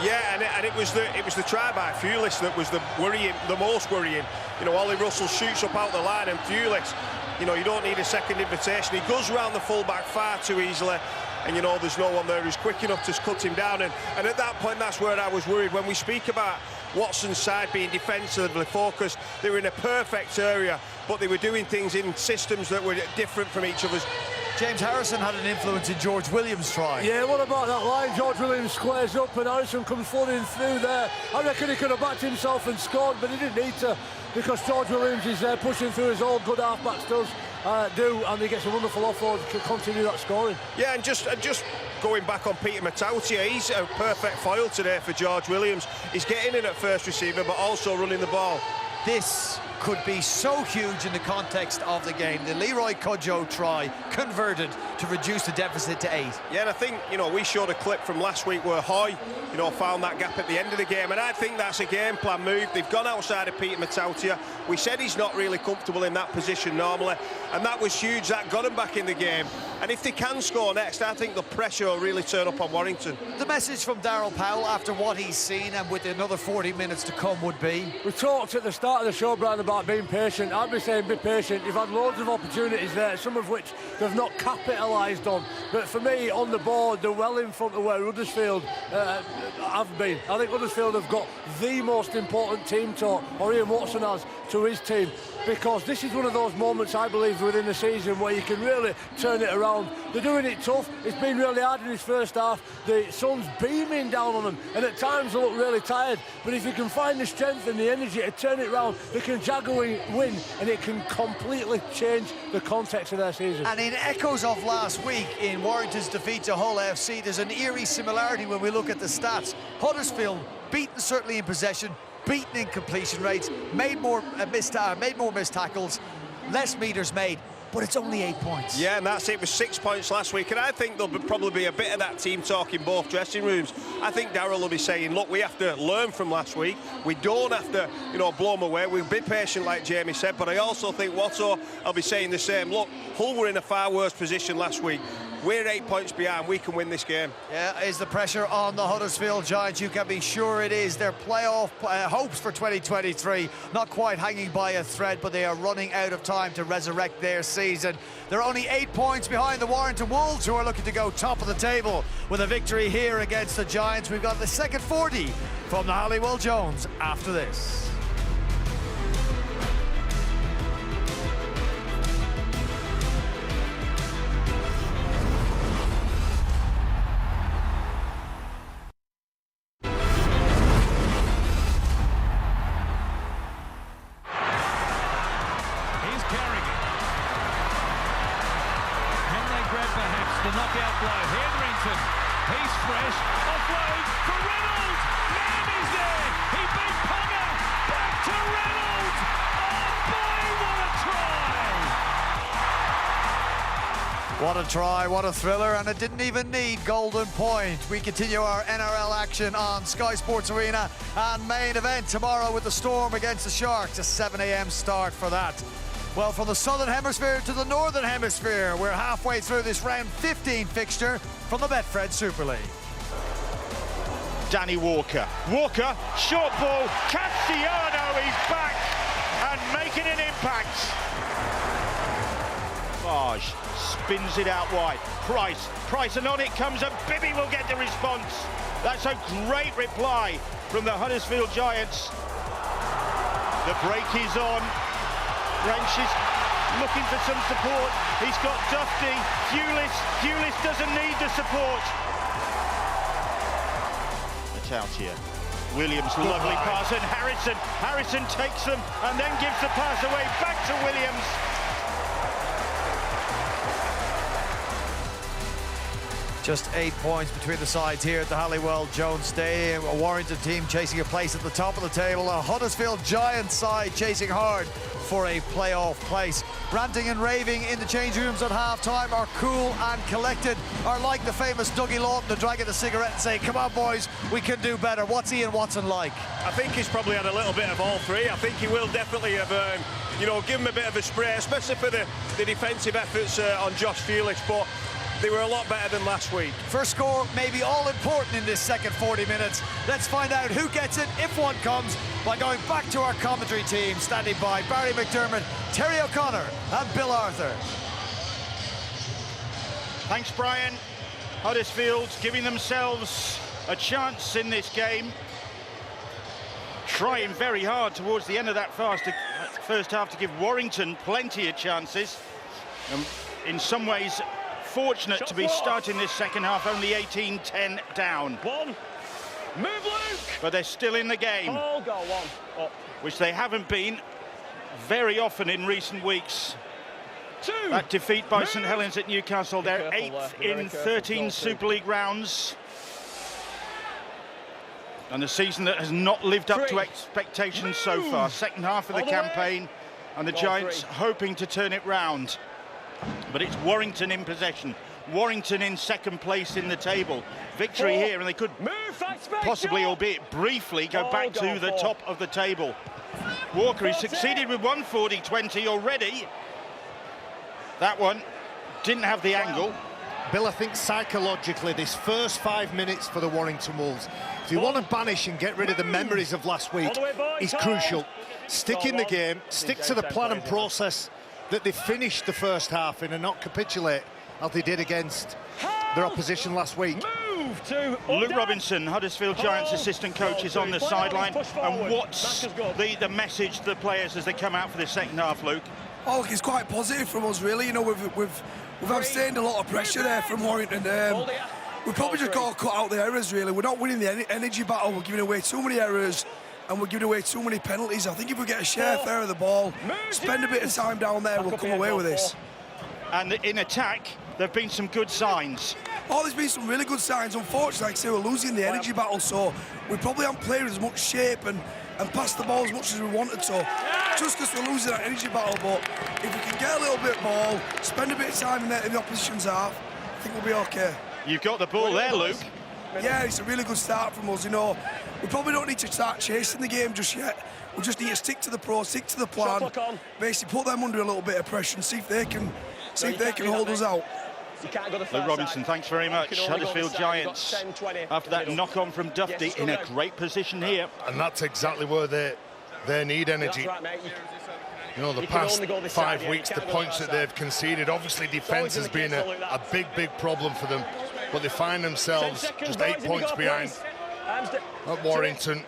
Yeah, and it was the try by Fulis that was the most worrying. You know, Ollie Russell shoots up out the line, and Fulis, you know, you don't need a second invitation. He goes round the full-back far too easily, and you know there's no one there who's quick enough to cut him down. And at that point, that's where I was worried. When we speak about Watson's side being defensively focused, they were in a perfect area, but they were doing things in systems that were different from each other's. James Harrison had an influence in George Williams' try. Yeah, what about that line? George Williams squares up and Harrison comes flooding through there. I reckon he could have backed himself and scored, but he didn't need to, because George Williams is there pushing through as all good half-backs do, and he gets a wonderful offload to continue that scoring. Yeah, and just going back on Peter Matautia, he's a perfect foil today for George Williams. He's getting in at first receiver, but also running the ball. This could be so huge in the context of the game. The Leroy Cudjoe try converted to reduce the deficit to 8. Yeah, and I think, you know, we showed a clip from last week where Hoy, you know, found that gap at the end of the game, and I think that's a game plan move. They've gone outside of Peter Matautia. We said he's not really comfortable in that position normally, and that was huge. That got him back in the game. And if they can score next, I think the pressure will really turn up on Warrington. The message from Darryl Powell after what he's seen and with another 40 minutes to come would be? We talked at the start of the show, Brian, about being patient. I'd be saying be patient. You've had loads of opportunities there, some of which they've not capitalised on. But for me, on the board, they're well in front of where Huddersfield have been. I think Huddersfield have got the most important team talk, or Ian Watson has, to his team, because this is one of those moments, I believe, within the season where you can really turn it around. They're doing it tough. It's been really hard in his first half. The sun's beaming down on them, and at times they look really tired. But if you can find the strength and the energy to turn it around, they can jag a win, and it can completely change the context of their season. And in echoes of last week, in Warrington's defeat to Hull FC, there's an eerie similarity when we look at the stats. Huddersfield beaten certainly in possession, beaten in completion rates, made more missed tackles, less meters made, but it's only 8 points. Yeah, and that's it with 6 points last week, and I think there'll probably be a bit of that team talk in both dressing rooms. I think Darryl will be saying, look, we have to learn from last week. We don't have to, you know, blow them away. We'll be patient, like Jamie said, but I also think Watto will be saying the same. Look, Hull were in a far worse position last week. We're 8 points behind. We can win this game. Yeah, is the pressure on the Huddersfield Giants? You can be sure it is. Their playoff hopes for 2023 not quite hanging by a thread, but they are running out of time to resurrect their season. They're only 8 points behind the Warrington Wolves, who are looking to go top of the table with a victory here against the Giants. We've got the second 40 from the Halliwell Jones after this. The knockout blow. Warrington, he's fresh. Offload for Reynolds. Man is there. He beat Ponga. Back to Reynolds. Oh boy, what a try. What a try, what a thriller, and it didn't even need golden point. We continue our NRL action on Sky Sports Arena, and main event tomorrow with the Storm against the Sharks. A 7 a.m. start for that. Well, from the Southern Hemisphere to the Northern Hemisphere, we're halfway through this round 15 fixture from the Betfred Super League. Danny Walker. Walker, short ball. Cassiano is back and making an impact. Barge spins it out wide. Price, and on it comes, and Bibby will get the response. That's a great reply from the Huddersfield Giants. The break is on. Wrench is looking for some support. He's got Dufty. Hewlis doesn't need the support. Matautia. Williams, lovely pass, and Harrison takes them and then gives the pass away back to Williams. Just 8 points between the sides here at the Halliwell Jones Stadium. A Warrington team chasing a place at the top of the table. A Huddersfield Giants side chasing hard for a playoff place. Ranting and raving in the change rooms at half-time, are cool and collected, are like the famous Dougie Lawton to drag in a cigarette and say, come on boys, we can do better. What's Ian Watson like? I think he's probably had a little bit of all three. I think he will definitely have, give him a bit of a spray, especially for the defensive efforts on Josh Felix, but they were a lot better than last week. First score may be all important in this second 40 minutes. Let's find out who gets it, if one comes, by going back to our commentary team, standing by Barry McDermott, Terry O'Connor and Bill Arthur. Thanks, Brian. Huddersfield giving themselves a chance in this game. Trying very hard towards the end of that first half to give Warrington plenty of chances. In some ways, fortunate to be starting this second half only 18-10 down. One. Move, Luke. But they're still in the game. Oh, go one. Up. Which they haven't been very often in recent weeks. Two. That defeat by St Helens at Newcastle, they're 8th in 13 Super League rounds. And a season that has not lived up to expectations so far. Second half of the campaign, and the Giants hoping to turn it round. But it's Warrington in possession. Warrington in second place in the table. Victory here, and they could possibly, albeit briefly, go back to the top of the table. Walker has succeeded with 140-20 already. That one didn't have the angle. Bill, I think psychologically this first 5 minutes for the Warrington Wolves, if you want to banish and get rid of the memories of last week, is crucial. Stick in the game, stick to the plan and process that they finished the first half in and not capitulate as they did against their opposition last week. Luke Robinson, Huddersfield Giants assistant coach, is on the sideline. And what's the message to the players as they come out for the second half, Luke? Oh, look, it's quite positive from us, really. You know, we've abstained a lot of pressure there from Warrington. We've probably just got to cut out the errors, really. We're not winning the energy battle. We're giving away too many errors, and we're giving away too many penalties. I think if we get a share fair of the ball, spend a bit of time down there, we'll come away with this. And in attack, there have been some good signs. Oh, there's been some really good signs. Unfortunately, like I say, we're losing the energy battle, so we probably haven't played with as much shape and passed the ball as much as we wanted to. Just because we're losing that energy battle, but if we can get a little bit ball, spend a bit of time in the opposition's half, I think we'll be okay. You've got the ball there, Luke. Yeah, it's a really good start from us, you know. We probably don't need to start chasing the game just yet. We just need to stick to the stick to the plan, basically put them under a little bit of pressure and see if they can hold us out. Luke Robinson, thanks very much. Huddersfield Giants, after that knock-on from Dufty, in a great position here. And that's exactly where they need energy. You know, the past 5 weeks, the points that they've conceded, obviously defence has been a big problem for them, but they find themselves just 8 points behind at Warrington,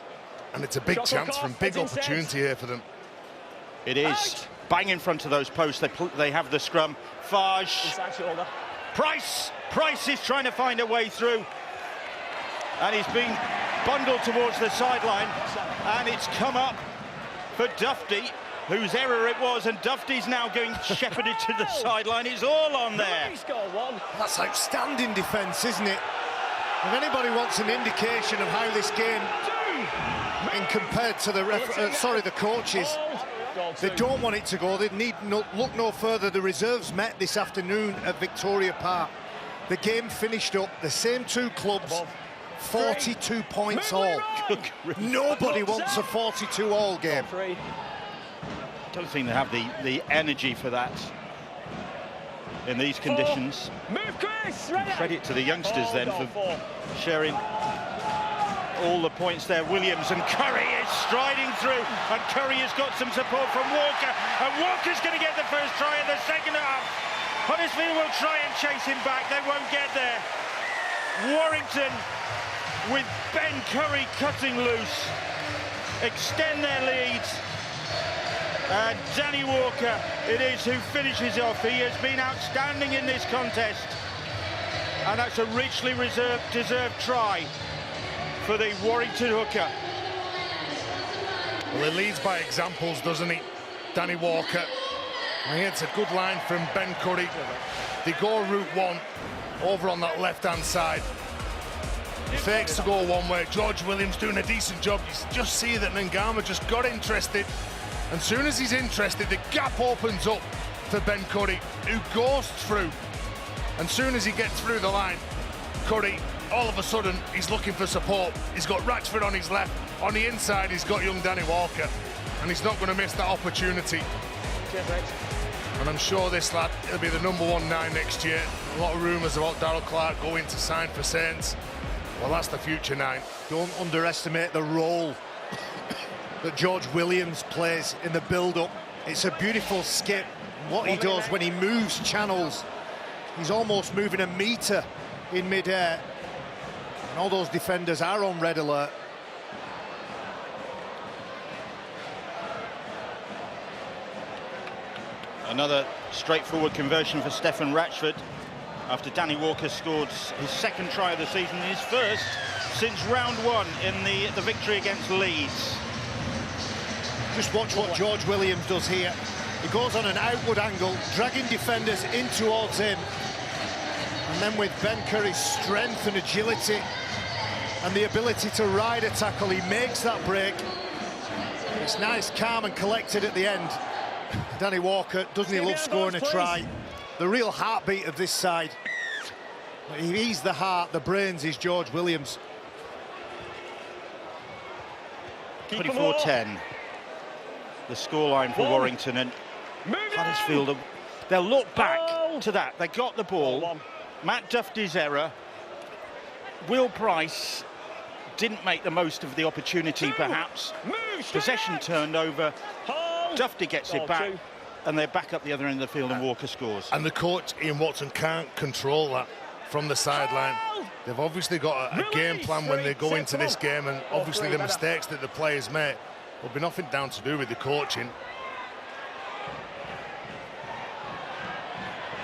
and it's a big chance from big opportunity here for them. It is. Bang in front of those posts. They have the scrum. Farge. Price is trying to find a way through, and he's been bundled towards the sideline, and it's come up for Dufty, whose error it was, and Dufty's now going shepherded to the sideline. It's all on there. That's outstanding defence, isn't it? If anybody wants an indication of how this game, and compared to the coaches, they don't want it to go. They need look no further. The reserves met this afternoon at Victoria Park. The game finished up, the same two clubs, 42 points all. Nobody wants a 42-all game. I don't think they have the energy for that in these conditions. Credit to the youngsters then for sharing all the points there. Williams and Curry is striding through, and Curry has got some support from Walker, and Walker's going to get the first try in the second half. Huddersfield will try and chase him back. They won't get there. Warrington, with Ben Curry cutting loose, extend their lead. And Danny Walker it is who finishes off. He has been outstanding in this contest, and that's a richly deserved try for the Warrington hooker. Well, he leads by examples, doesn't he, Danny Walker? And he hits a good line from Ben Curry. They go route one over on that left-hand side. He fakes to go one way. George Williams doing a decent job. You just see that Ngama just got interested. And soon as he's interested, the gap opens up for Ben Curry, who goes through. And soon as he gets through the line, Curry, all of a sudden, he's looking for support. He's got Ratchford on his left. On the inside, he's got young Danny Walker. And he's not going to miss that opportunity. And I'm sure this lad, he'll be the #1 9 next year. A lot of rumours about Darrell Clark going to sign for Saints. Well, that's the future 9. Don't underestimate the role that George Williams plays in the build-up. It's a beautiful skip. What he does when he moves channels, he's almost moving a metre in mid-air. And all those defenders are on red alert. Another straightforward conversion for Stefan Ratchford. after Danny Walker scored his second try of the season, his first since round 1 in the victory against Leeds. Just watch what George Williams does here. He goes on an outward angle, dragging defenders in towards him. And then with Ben Curry's strength and agility and the ability to ride a tackle, he makes that break. It's nice, calm and collected at the end. Danny Walker, doesn't he love scoring a try? The real heartbeat of this side. He's the heart, the brains is George Williams. 24-10. The scoreline for Warrington, and Huddersfield, they'll look back to that. They got the ball. Matt Duffy's error. Will Price didn't make the most of the opportunity, perhaps. Possession turned over. Duffy gets it back, and they're back up the other end of the field, and Walker scores. And the coach, Ian Watson, can't control that from the sideline. They've obviously got a game plan when they go into this game, and obviously the mistakes that the players make will be nothing down to do with the coaching.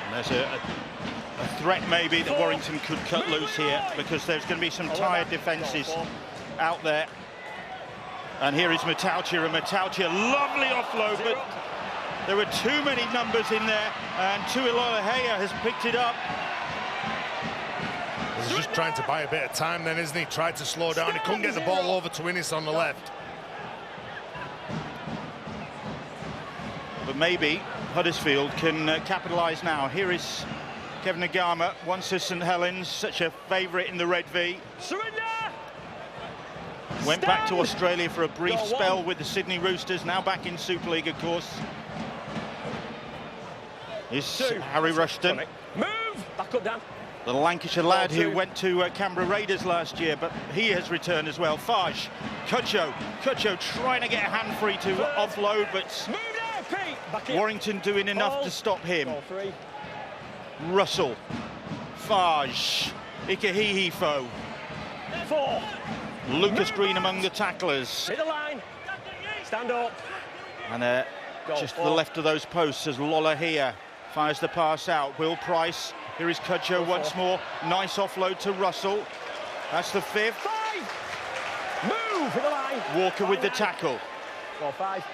And there's a threat maybe that Warrington could cut loose here, because there's going to be some tired defences out there. And here is Matautia, and Matautia, lovely offload, but there were too many numbers in there, and Tuilolahea has picked it up. He's just trying to buy a bit of time then, isn't he? Tried to slow down. He couldn't get the ball over to Innes on the left. But maybe Huddersfield can capitalise now. Here is Kevin Nagama, once at St Helens, such a favourite in the Red V. Surrender! Went back to Australia for a brief spell with the Sydney Roosters, now back in Super League, of course. Is Harry Rushton. Move! Back up, Dan. The Lancashire lad who went to Canberra Raiders last year, but he has returned as well. Fage, Cudjoe trying to get a hand free to offload, but Warrington doing enough to stop him. Russell, Fage, Ikehihifo. 4. Lucas Green among the tacklers. Hit the line. Stand up. And just to the left of those posts as Lolohea fires the pass out. Will Price. Here is Cudjoe once more. Nice offload to Russell. That's the 5th. 5. Move for the line. Walker with the tackle. 5.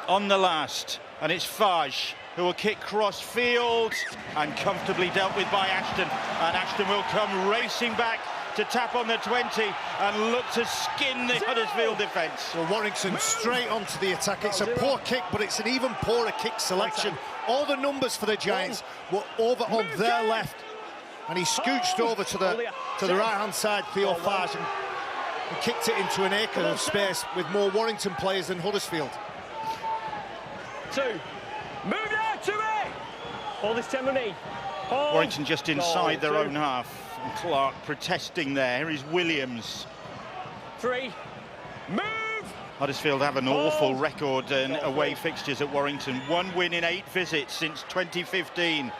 On the last. And it's Fage who will kick cross field and comfortably dealt with by Ashton. And Ashton will come racing back to tap on the 20 and look to skin the Huddersfield defence. Well, Warrington straight onto the attack. It's a poor kick, but it's an even poorer kick selection. All the numbers for the Giants were over on their left, and he scooched over to the right-hand side, Theo Fage, and kicked it into an acre of space with more Warrington players than Huddersfield. 2. Move there, 2 all this 10 money. Warrington just inside their own half. And Clark protesting there. Here is Williams. 3. Move! Huddersfield have an awful record in away fixtures at Warrington. 1 win in 8 visits since 2015.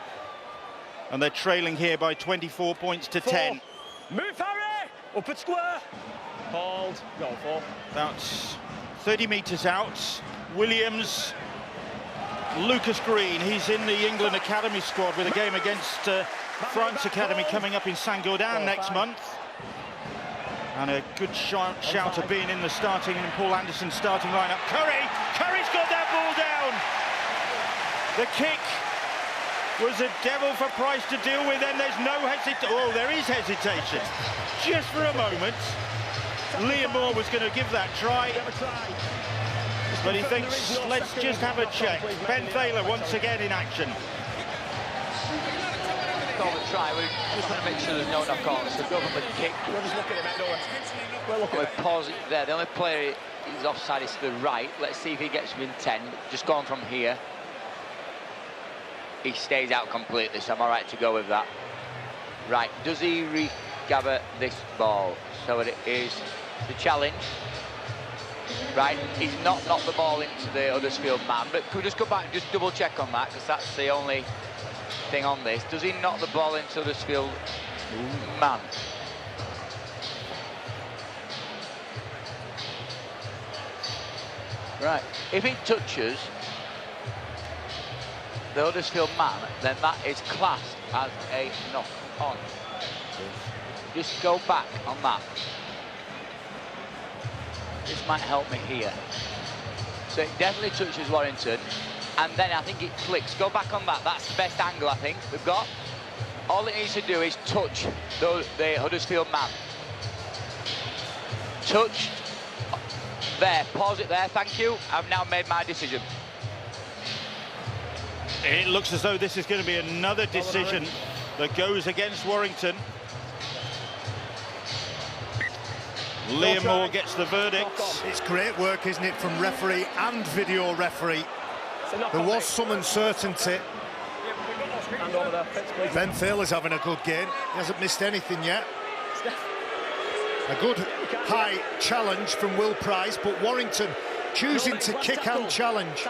And they're trailing here by 24 points to 10. Move, Harry! Up at square. Hold. Go 4. About 30 metres out. Williams. Lucas Green, he's in the England Academy squad with a game against France Academy coming up in Saint-Gaudin next month. And a good shout of being in the starting and Paul Anderson's starting lineup. Curry's got that ball down. The kick was a devil for Price to deal with, and there's no hesitation. Oh, there is hesitation. Just for a moment. Liam Moore was going to give that try. But he thinks, let's just have a check. Ben Thaler once again in action. Try. We just want to make sure there's no knock-on. So go from the kick. We're just looking at that. We're pausing there. The only player is offside is to the right. Let's see if he gets within 10. Just going from here. He stays out completely, so I'm all right to go with that. Right, does he recover this ball? So it is the challenge. Right, he's not knocked the ball into the Huddersfield man, but could we just go back and just double check on that, because that's the only thing on this. Does he knock the ball into Huddersfield man? Right, if it touches, the Huddersfield man, then that is classed as a knock-on. Just go back on that. This might help me here. So it definitely touches Warrington, and then I think it flicks. Go back on that. That's the best angle I think we've got. All it needs to do is touch the Huddersfield man. Touch. There, pause it there, thank you. I've now made my decision. It looks as though this is going to be another decision that goes against Warrington. Liam Moore gets the verdict. It's great work, isn't it, from referee and video referee. There was some uncertainty. Ben Thaler's having a good game. He hasn't missed anything yet. A good high challenge from Will Price, but Warrington choosing to kick and challenge.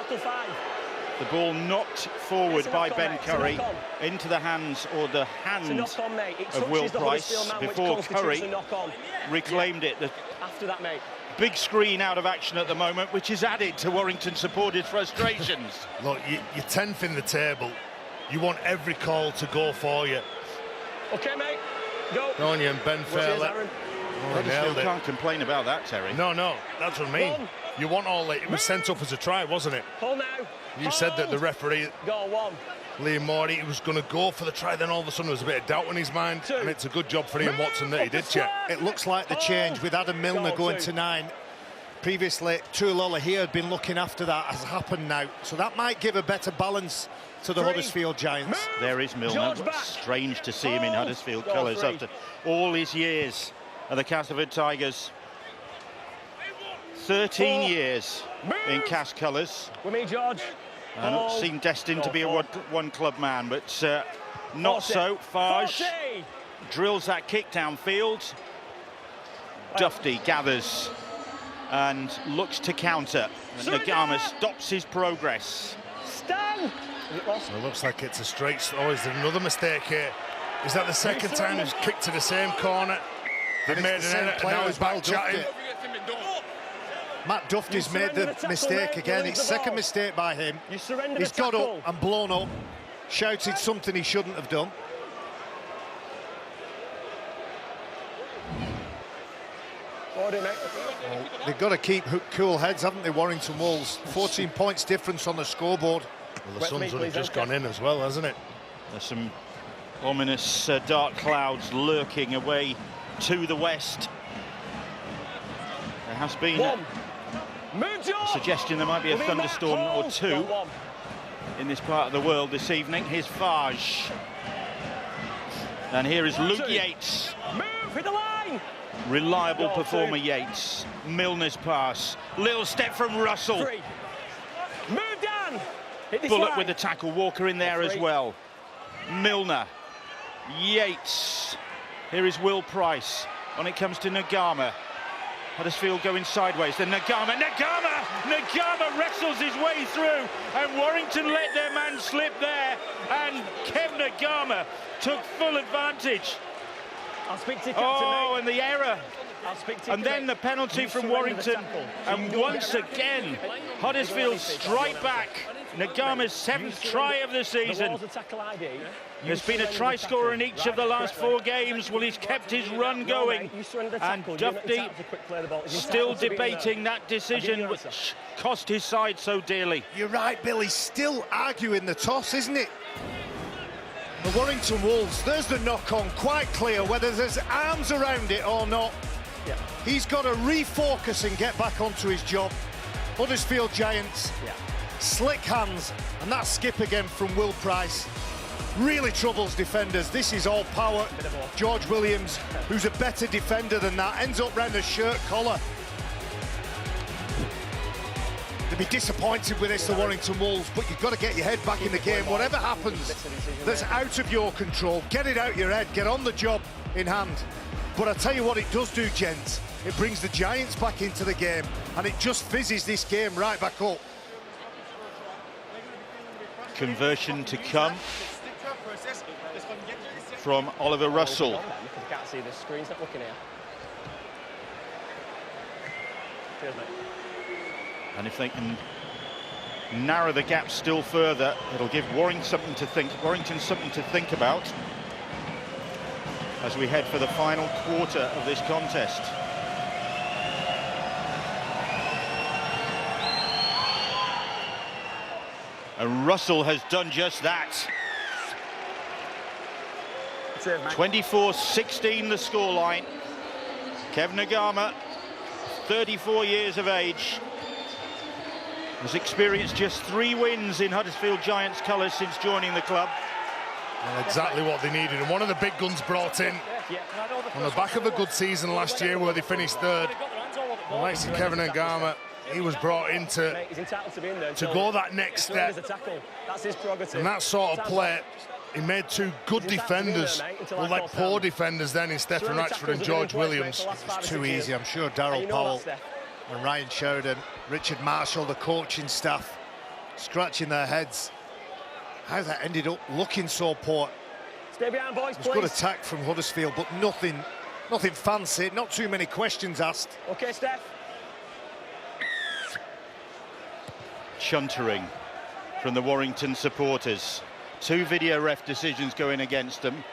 The ball knocked forward by Ben Curry into the hands, or the hand of Will Price, before Curry reclaimed it. After that, mate. Big screen out of action at the moment, which is added to Warrington supported frustrations. Look, you're 10th in the table. You want every call to go for you. OK, mate, go. On you, and Ben Thaler. Huddersfield can't complain about that, Terry. No, that's what I mean. You want all that. It was sent up as a try, wasn't it? Hold now. You said that the referee, go one. Liam Moore, he was going to go for the try, then all of a sudden there was a bit of doubt in his mind, and it's a good job for Ian Watson that he did check. It looks like the change with Adam Milner going to 9. Previously, Tuilola here had been looking after that, has happened now. So that might give a better balance to the Huddersfield Giants. There is Milner. Strange to see him in Huddersfield colours after all his years at the Castleford Tigers. 13 years in Cas colours. With me, George. And seemed destined to be a one-club man, but not so. Farge drills that kick downfield. Dufty gathers and looks to counter. Nagama stops his progress. Stan! It looks like it's a straight. Oh, is there another mistake here? Is that the second time he's kicked to the same corner? They made an error, and now he's back chatting. Matt Dufty's made the mistake again. It's second mistake by him. He's got up and blown up, shouted something he shouldn't have done. Well, they've got to keep cool heads, haven't they, Warrington Wolves? 14 points difference on the scoreboard. Well, the sun's only just gone in as well, hasn't it? There's some ominous dark clouds lurking away to the west. There has been a suggestion there might be a thunderstorm or two in this part of the world this evening. Here's Farge. And here is Luke Yates. Move with the line. Reliable performer Yates. Milner's pass. Little step from Russell. Move down. Bullock with the tackle. Walker in there as well. Milner. Yates. Here is Will Price. When it comes to Nagama. Huddersfield going sideways. Then Nagama wrestles his way through, and Warrington let their man slip there, and Kev Nagama took full advantage. I'll speak to Captain, and the error. And then the penalty from Warrington, and once again Huddersfield strike back. Nagama's 7th try of the season. There's been a try scorer in each of the last 4 games. Well, he's kept his run going. And Dufty still debating that decision, which cost his side so dearly. You're right, Bill. He's still arguing the toss, isn't it? The Warrington Wolves, there's the knock-on, quite clear whether there's arms around it or not. Yeah. He's got to refocus and get back onto his job. Huddersfield Giants, slick hands, and that skip again from Will Price really troubles defenders. This is all power. George Williams, who's a better defender than that, ends up round the shirt collar. They'll be disappointed with this, the Warrington Wolves, but you've got to get your head back in the game. Whatever happens that's out of your control, get it out your head, get on the job in hand. But I tell you what it does do, gents, it brings the Giants back into the game, and it just fizzes this game right back up. Conversion to come from Oliver Russell. I can't see the screen's not looking here. Cheers, mate. And if they can narrow the gap still further. It'll give Warrington something to think about as we head for the final quarter of this contest. And Russell has done just that. 24-16 the scoreline. Kevin Nagama, 34 years of age, has experienced just 3 wins in Huddersfield Giants colours since joining the club. Well, exactly what they needed, and one of the big guns brought in on the back of a good season last year where they finished 3rd. Well, next to Kevin Nagama, he was brought in to go that next step. And that sort of play, he made 2 good defenders, well, like poor defenders then in Stephen Ratchford and George Williams. It was too easy. I'm sure Daryl Powell and Ryan Sheridan, Richard Marshall, the coaching staff, scratching their heads. How that ended up looking so poor. Stay behind, boys, it was good attack from Huddersfield, but nothing fancy, not too many questions asked. Okay, Steph. Chuntering from the Warrington supporters. 2 video ref decisions going against them.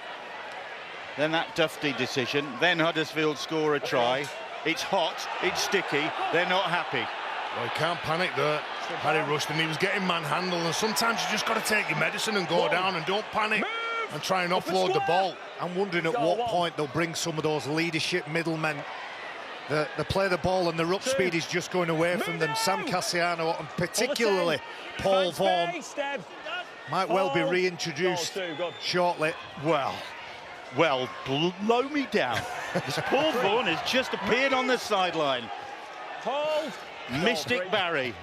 Then that Dufty decision. Then Huddersfield score a try. It's hot, it's sticky, they're not happy. Well, you can't panic there. Harry Rushton, he was getting manhandled, and sometimes you just got to take your medicine and go down and don't panic and try and offload the ball. I'm wondering at what point they'll bring some of those leadership middlemen. They play the ball and the ruck speed is just going away from them. Sam Cassiano and particularly Paul Vaughan might well be reintroduced shortly. Well, blow me down. Paul Vaughan has just appeared on the sideline. Hold. Mystic Barry.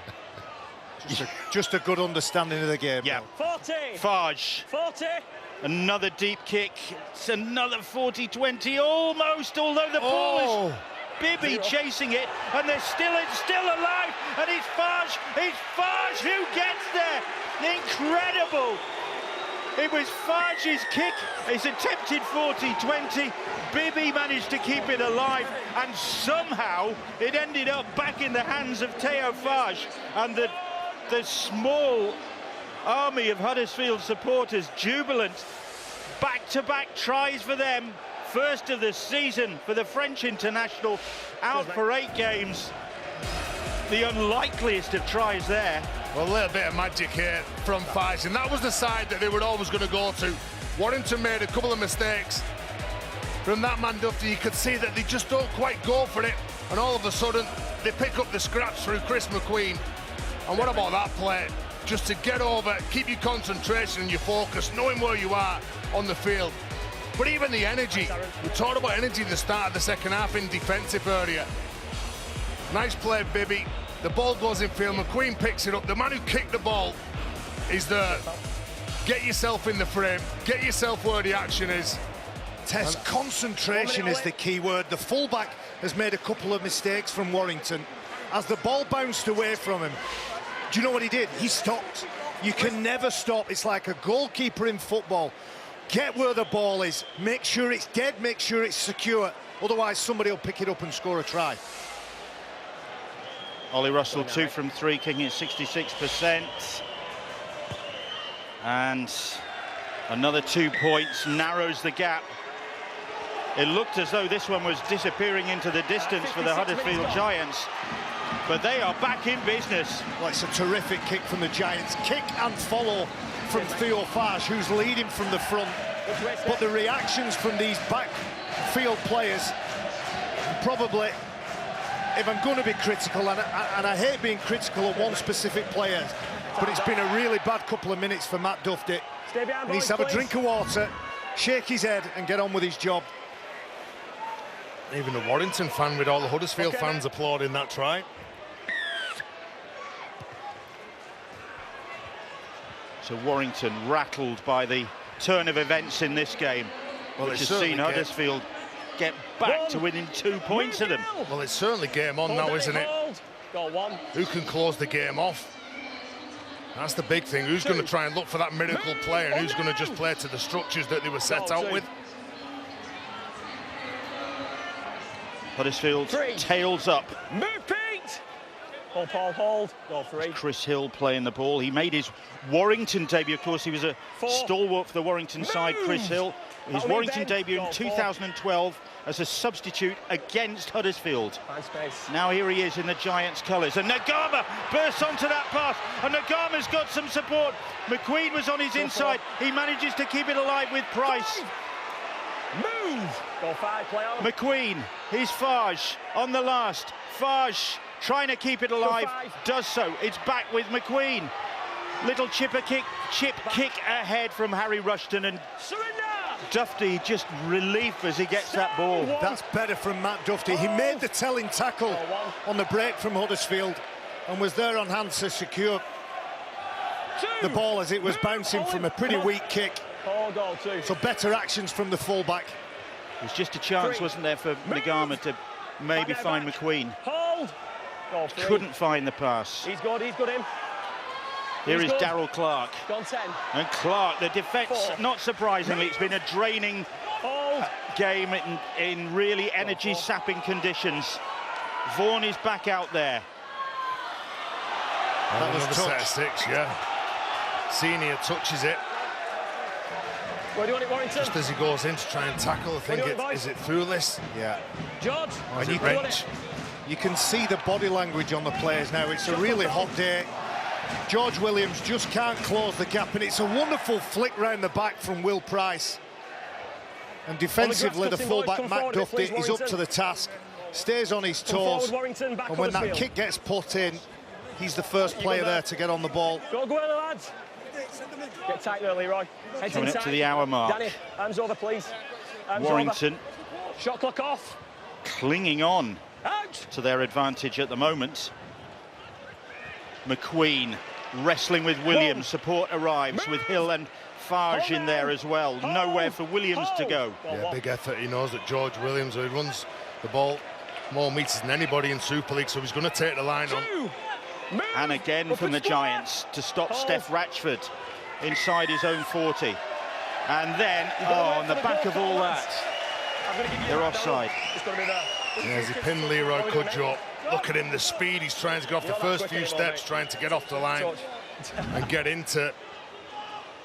Just a good understanding of the game. Yeah. 40. Farge. 40. Another deep kick. It's another 40-20 almost, although the ball is Bibby chasing it, and it's still alive, and it's Farge who gets there. Incredible. It was Farge's kick. It's attempted 40-20. Bibby managed to keep it alive, and somehow it ended up back in the hands of Theo Farge, and the small army of Huddersfield supporters jubilant. Back-to-back tries for them. First of the season for the French international, out for 8 games. The unlikeliest of tries there. Well, a little bit of magic here from Farge, and that was the side that they were always going to go to. Warrington made a couple of mistakes. From that man Dufty, you could see that they just don't quite go for it, and all of a sudden they pick up the scraps through Chris McQueen. And what about that play? Just to get over, keep your concentration and your focus, knowing where you are on the field. But even the energy, we talked about energy at the start of the second half in defensive area. Nice play, Bibby. The ball goes in field, McQueen picks it up. The man who kicked the ball is there. Get yourself in the frame, get yourself where the action is. Tess, concentration is the key word. The fullback has made a couple of mistakes from Warrington. As the ball bounced away from him, do you know what he did? He stopped. You can never stop. It's like a goalkeeper in football. Get where the ball is, make sure it's dead, make sure it's secure. Otherwise, somebody will pick it up and score a try. Ollie Russell, 2 from 3, kicking at 66%. And another 2 points, narrows the gap. It looked as though this one was disappearing into the distance for the Huddersfield Giants, but they are back in business. Well, it's a terrific kick from the Giants. Kick and follow from Theo Farge, who's leading from the front. But the reactions from these backfield players, probably, if I'm going to be critical, and I hate being critical of one specific player, but it's been a really bad couple of minutes for Matt Dufty. He needs to have a drink of water, shake his head and get on with his job. Even the Warrington fan with all the Huddersfield fans applauding that try. So Warrington rattled by the turn of events in this game, which has seen Huddersfield get back to within 2 points of them. Well, it's certainly game on now, isn't it? Who can close the game off? That's the big thing. Who's going to try and look for that miracle play, and who's going to just play to the structures that they were set out with? Huddersfield tails up. Paul, hold. Goal 3. Chris Hill playing the ball. He made his Warrington debut. Of course, he was a stalwart for the Warrington side, Chris Hill. His Warrington debut in 2012 as a substitute against Huddersfield. Now here he is in the Giants' colours. And Nagama bursts onto that pass. And Nagama's got some support. McQueen was on his inside. He manages to keep it alive with Price. Move! Goal 5, play on. McQueen, he's Farge on the last. Farge trying to keep it alive, does so. It's back with McQueen. Little chip kick ahead from Harry Rushton, and Dufty just relief as he gets that ball. That's better from Matt Dufty. He made the telling tackle on the break from Huddersfield and was there on hand to secure the ball as it was bouncing from a pretty weak kick. So better actions from the fullback. It was just a chance, wasn't there, for Nagama to maybe find McQueen. Couldn't find the pass. He's got him. Here is Darryl Clark. Gone 10. And Clark, the defence, not surprisingly, it's been a draining game in really energy-sapping conditions. Vaughan is back out there. That was another set of 6, yeah. Senior touches it. Where do you want it, Warrington? Just as he goes in to try and tackle, I think is it through this? Yeah. George. And you can see the body language on the players now. It's a really hot day. George Williams just can't close the gap, and it's a wonderful flick round the back from Will Price. And defensively, the fullback Matt Dufty is up to the task, stays on his toes, and when that kick gets put in, he's the first player there to get on the ball. Go early, lads. Get tight there, Leroy. Coming up to the hour mark. Danny, hands over, please. Warrington. Over. Shot clock off. Clinging on Out. to their advantage at the moment. McQueen wrestling with Williams. Support arrives with Hill and Farge in there as well. Nowhere for Williams to go. Yeah, big effort. He knows that George Williams, who runs the ball more meters than anybody in Super League, so he's going to take the line on. And again from the Giants to stop Steph Ratchford inside his own 40. And then, on the back of all that, they're offside. Yeah, as he pinned Leroy Cudjoe. Look at him, the speed he's trying to get off the first few steps, trying to get off the line and get into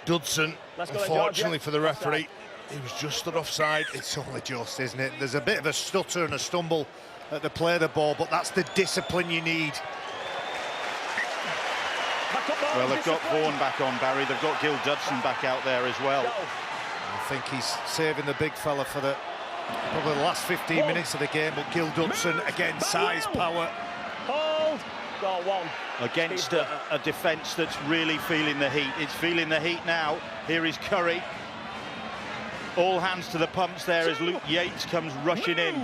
Dudson. Unfortunately for the referee, he was just stood offside. It's only just, isn't it? There's a bit of a stutter and a stumble at the play of the ball, but that's the discipline you need. Well, they've got Vaughan back on, Barry. They've got Gil Dudson back out there as well. I think he's saving the big fella for probably the last 15 minutes of the game, but Gil Dudson, again, size, power. Hold. Goal 1. Against a defence that's really feeling the heat. It's feeling the heat now. Here is Curry. All hands to the pumps there as Luke Yates comes rushing in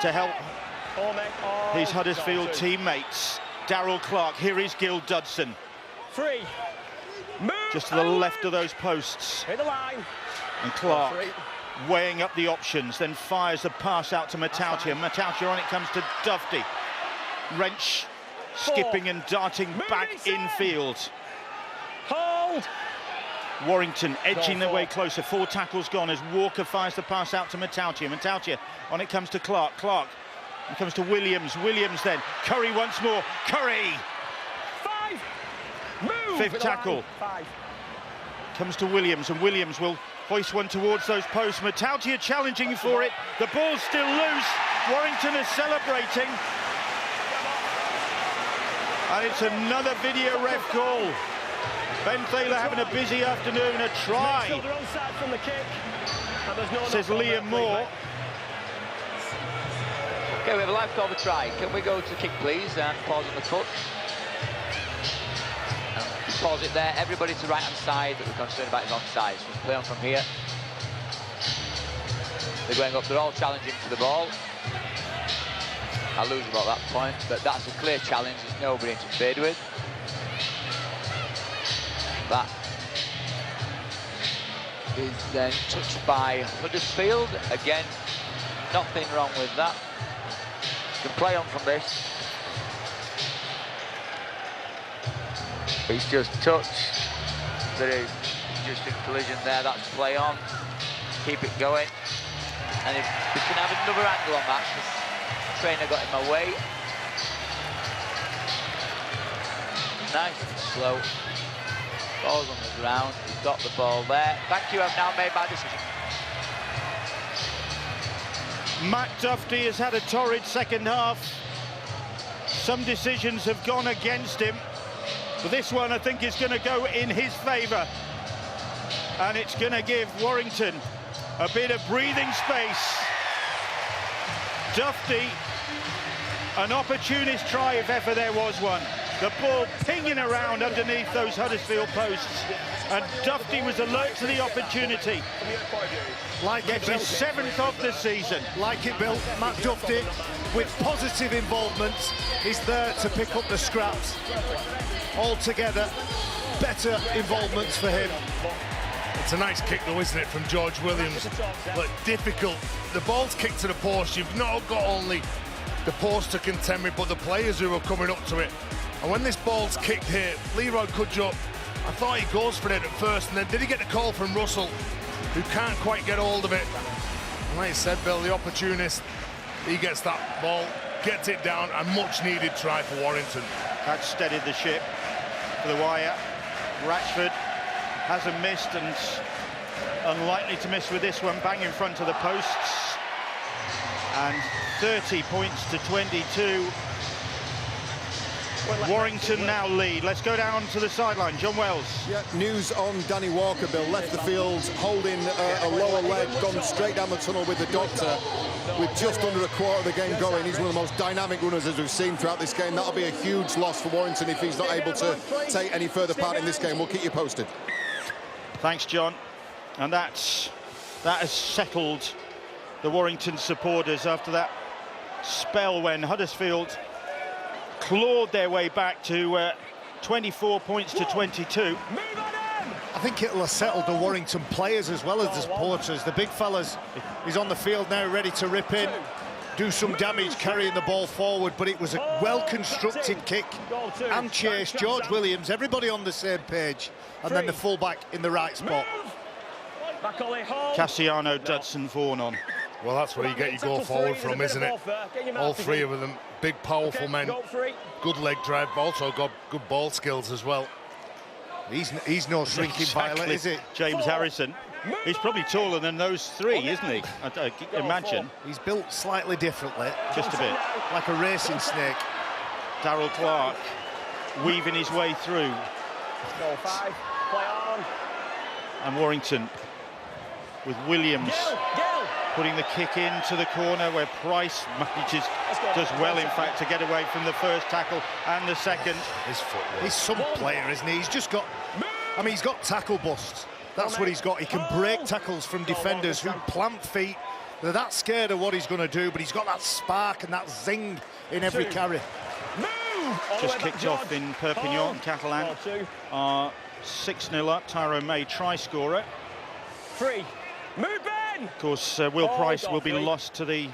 to help his Huddersfield teammates. Darryl Clark, here is Gil Dudson. 3. Just to the left of those posts. Hit the line. And Clark weighing up the options, then fires the pass out to Matautia. Matautia on it comes to Dufty. Wrench skipping and darting back infield. Hold. Warrington edging their way closer. 4 tackles gone as Walker fires the pass out to Matautia. Matautia on it comes to Clark. Clark. It comes to Williams. Williams then. Curry once more. Curry. 5. Move. 5th tackle. 5. Comes to Williams, and Williams will hoist one towards those posts. Matautia challenging for it. The ball's still loose. Warrington is celebrating. And it's another video ref call. Ben Thaler having a busy afternoon. A try. From the kick. Says Liam Moore. Okay, we have a live call for try. Can we go to the kick, please, and pause on the touch? Pause it there. Everybody to right-hand side that we're concerned about is onside. So we play on from here. They're going up. They're all challenging for the ball. I lose about that point, but that's a clear challenge. There's nobody interfered with. That is then touched by Huddersfield. Again, nothing wrong with that. You can play on from this. He's just touched. There is just a collision there. That's play on. Keep it going. And if we can have another angle on that, the trainer got in my way. nice and slow. Ball's on the ground. He's got the ball there. Thank you, I've now made my decision. Matt Duffy has had a torrid second half. Some decisions have gone against him, but this one I think is going to go in his favour, and it's going to give Warrington a bit of breathing space. Duffy, an opportunist try if ever there was one. The ball pinging around underneath those Huddersfield posts, and Duffy was alert to the opportunity. Gets his 7th of the season. Like it, Bill. Matt Duffy, with positive involvement, is there to pick up the scraps. Altogether, better involvements for him. It's a nice kick though, isn't it, from George Williams? But difficult. The ball's kicked to the post. You've not got only the post to contend with, but the players who are coming up to it. And when this ball's kicked here, Leroy Kudjup, I thought he goes for it at first, and then did he get the call from Russell, who can't quite get hold of it? And like I said, Bill, the opportunist, he gets that ball, gets it down, and much needed try for Warrington. That steadied the ship for the wire. Ratchford hasn't missed and unlikely to miss with this one. Bang in front of the posts. And 30 points to 22. Warrington now lead. Let's go down to the sideline. John Wells. Yeah, news on Danny Walker, Bill. Left the field, holding a lower leg, gone straight down the tunnel with the doctor. With just under a quarter of the game going, he's one of the most dynamic runners as we've seen throughout this game. That'll be a huge loss for Warrington if he's not able to take any further part in this game. We'll keep you posted. Thanks, John. And that has settled the Warrington supporters after that spell when Huddersfield clawed their way back to 24 points to 22. I think it'll have settled the Warrington players as well as the supporters. The big fellas, he's on the field now, ready to rip in, do some damage, carrying the ball forward, but it was a well-constructed kick and chase. George Williams, everybody on the same page, and then the fullback in the right spot. Cassiano, Dudson, Vaughan on. Well, that's where you get your goal forward from, isn't it? All three of them, big, powerful men. Good leg drive, also got good ball skills as well. He's no shrinking violet, is it? James Harrison. He's probably taller than those three, isn't he? I imagine. He's built slightly differently. Just a bit. Like a racing snake. Darryl Clark weaving his way through. Goal 5, play on. And Warrington with Williams putting the kick into the corner where Price manages, does well in fact to get away from the first tackle and the second. His footwork. He's some player, isn't he? He's just got, I mean, he's got tackle busts. That's what he's got. He can break tackles from defenders who plant feet. They're that scared of what he's going to do, but he's got that spark and that zing in every carry. Just kicked off in Perpignan, Catalan. 6-0 up, Tyrone May try scorer. 3, move Ben! Of course, Will Price will be lost to the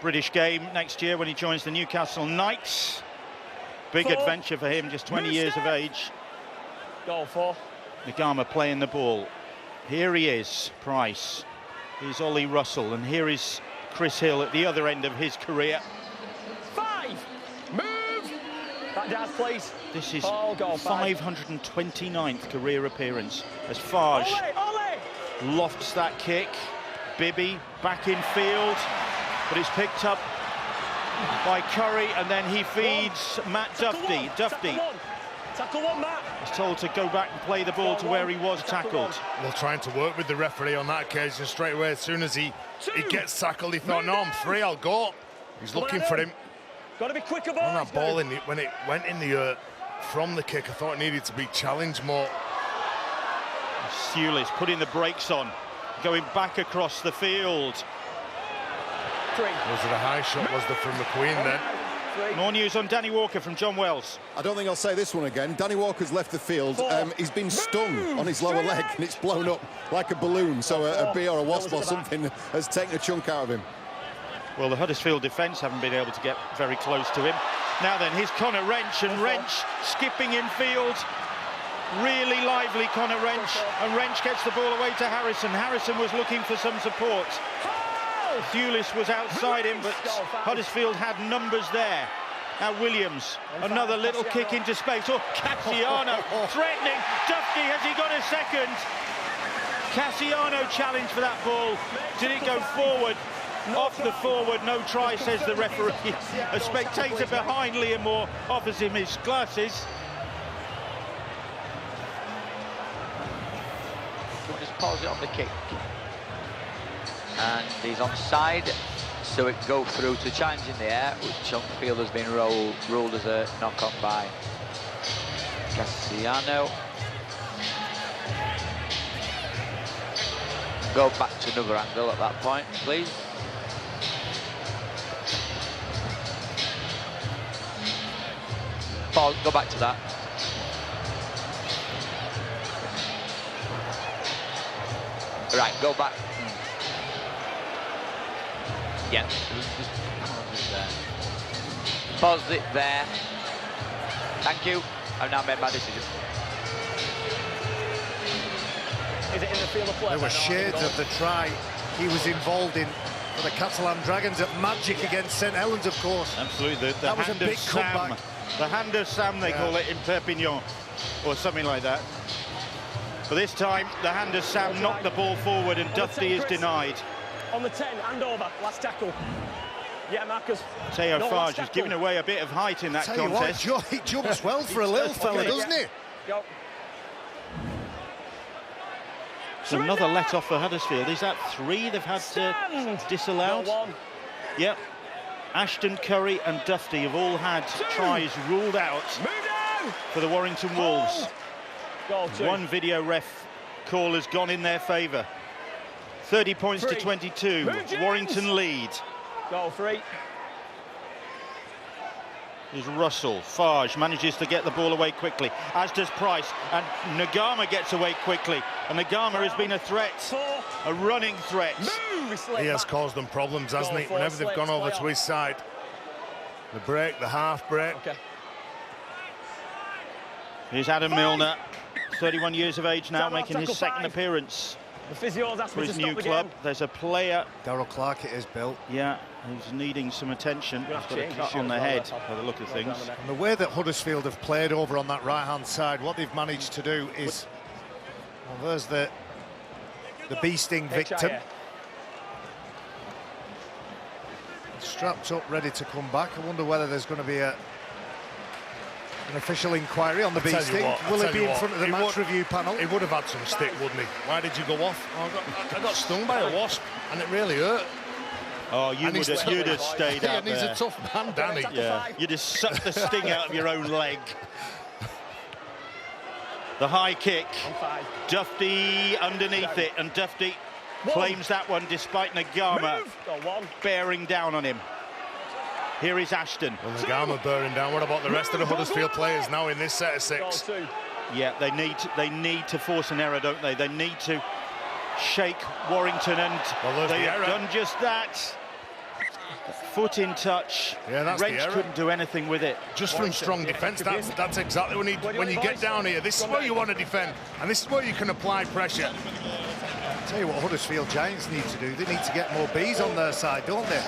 British game next year when he joins the Newcastle Knights. Big adventure for him, just 20 years of age. Goal 4. Nagama playing the ball. Here he is, Price. Here's Ollie Russell, and here is Chris Hill at the other end of his career. 5, move! Back down, please. This is 529th career appearance as Farge lofts that kick. Bibby back in field, but it's picked up by Curry, and then he feeds Matt Duffy. Duffy Tackle one, Matt. is told to go back and play the ball to where he was tackled. Well, trying to work with the referee on that occasion straight away. As soon as he gets tackled, he thought, no, I'm free, I'll go. He's looking for him. Got to be quicker, boys. On that ball, when it went in the air from the kick, I thought it needed to be challenged more. Thewlis putting the brakes on, going back across the field. 3. Was it a high shot? Was there from McQueen then? 3. More news on Danny Walker from John Wells. I don't think I'll say this one again. Danny Walker's left the field. He's been stung on his lower leg, and it's blown up like a balloon. So a bee or a wasp or something has taken a chunk out of him. Well, the Huddersfield defence haven't been able to get very close to him. Now then, here's Connor Wrench, and Wrench skipping in field. Really lively, Connor Wrench, and Wrench gets the ball away to Harrison. Harrison was looking for some support. Thewlis was outside him, but Huddersfield had numbers there. Now Williams, another little kick into space. Oh, Cassiano threatening. Duffy, has he got a second? Cassiano challenged for that ball. Did it go forward? Off the forward, no try, says the referee. A spectator behind Liam Moore offers him his glasses. We'll just pause it on the kick. And he's onside, so it go through to challenge in the air, which on the field has been ruled as a knock-on by Cassiano. Go back to another angle at that point, please. Paul, go back to that. Right, go back. Yeah, just pause it there. Thank you. I've now made my decision. Is it in the field of play? There were shades of the try he was involved in for the Catalan Dragons at Magic against St Helens, of course. Absolutely. That was a big comeback. The hand of Sam, they call it in Perpignan, or something like that. But this time, the hand of Sam knocked the ball forward and Dufty is denied. On the 10, hand over, last tackle. Yeah, Marcus. Teo Farge is giving away a bit of height in that contest. He jumps well for a little fella, doesn't he? Go. So another let off for Huddersfield. Is that 3 they've had disallowed? Yep. Ashton, Curry and Dufty have all had tries ruled out for the Warrington Wolves. One video ref call has gone in their favour. 30 points to 22. Warrington lead. Goal 3. Is Russell. Farge manages to get the ball away quickly, as does Price, and Nagama gets away quickly, and Nagama has been a threat, a running threat. He has caused them problems, hasn't he, whenever they've gone over to his side. The break, the half break. Here's Adam Milner, 31 years of age now, making his second appearance for his new club. There's a player, Darryl Clark it is, Bill. Yeah, who's needing some attention. He's got a cut on the head by the look of things. And the way that Huddersfield have played over on that right-hand side, what they've managed to do is, well, there's the bee sting victim. Strapped up, ready to come back. I wonder whether there's going to be an official inquiry on the bee sting. Will it be in front of the match review panel? He would have had some stick, wouldn't he? Why did you go off? Oh, I got stung by a wasp, and it really hurt. Oh, you'd have stayed out there. He's a tough man, Danny. Yeah, you just sucked the sting out of your own leg. The high kick. Dufty underneath it, and Dufty claims that one despite Nagama bearing down on him. Here is Ashton. Well, Nagama bearing down. What about the rest of the Huddersfield players now in this set of 6? Yeah, they need to force an error, don't they? They need to shake Warrington, and they have done just that. Foot in touch. Yeah, that's Wrench the error. Couldn't do anything with it. Just from strong defence. That's exactly when you get down here. This is where you want to defend, and this is where you can apply pressure. I'll tell you what Huddersfield Giants need to do. They need to get more bees on their side, don't they?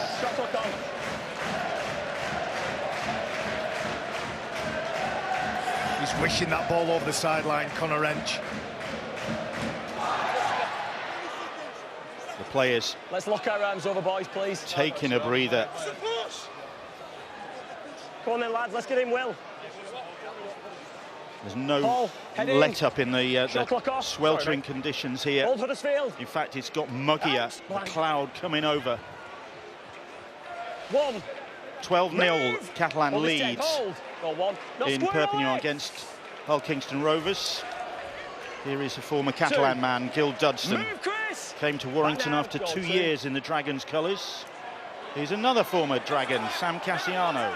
He's wishing that ball over the sideline, Connor Wrench. The players. Let's lock our arms over, boys, please. Taking a breather. Come on then, lads. Let's get in, Will. There's no let up in the sweltering conditions here. Old Huddersfield. In fact, it's got muggier. The cloud coming over. 12-0 Catalan leads in Perpignan against Hull Kingston Rovers. Here is a former Catalan man, Gil Dudson. Came to Warrington after 2 years in the Dragons' colours. Here's another former Dragon, Sam Cassiano.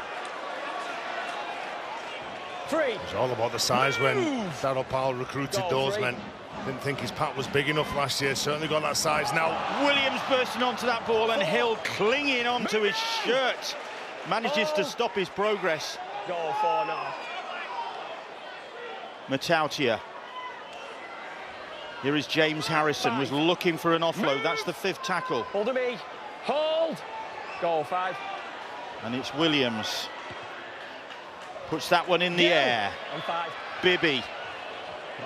It's all about the size when Darryl Powell recruited those men. Didn't think his pat was big enough last year. Certainly got that size now. Williams bursting onto that ball, and Hill clinging onto his shirt. Manages to stop his progress. Goal 4 now. Matautia. Here is James Harrison, was looking for an offload. That's the 5th tackle. Hold me. Hold. Goal 5. And it's Williams. Puts that one in the air. On 5. Bibby.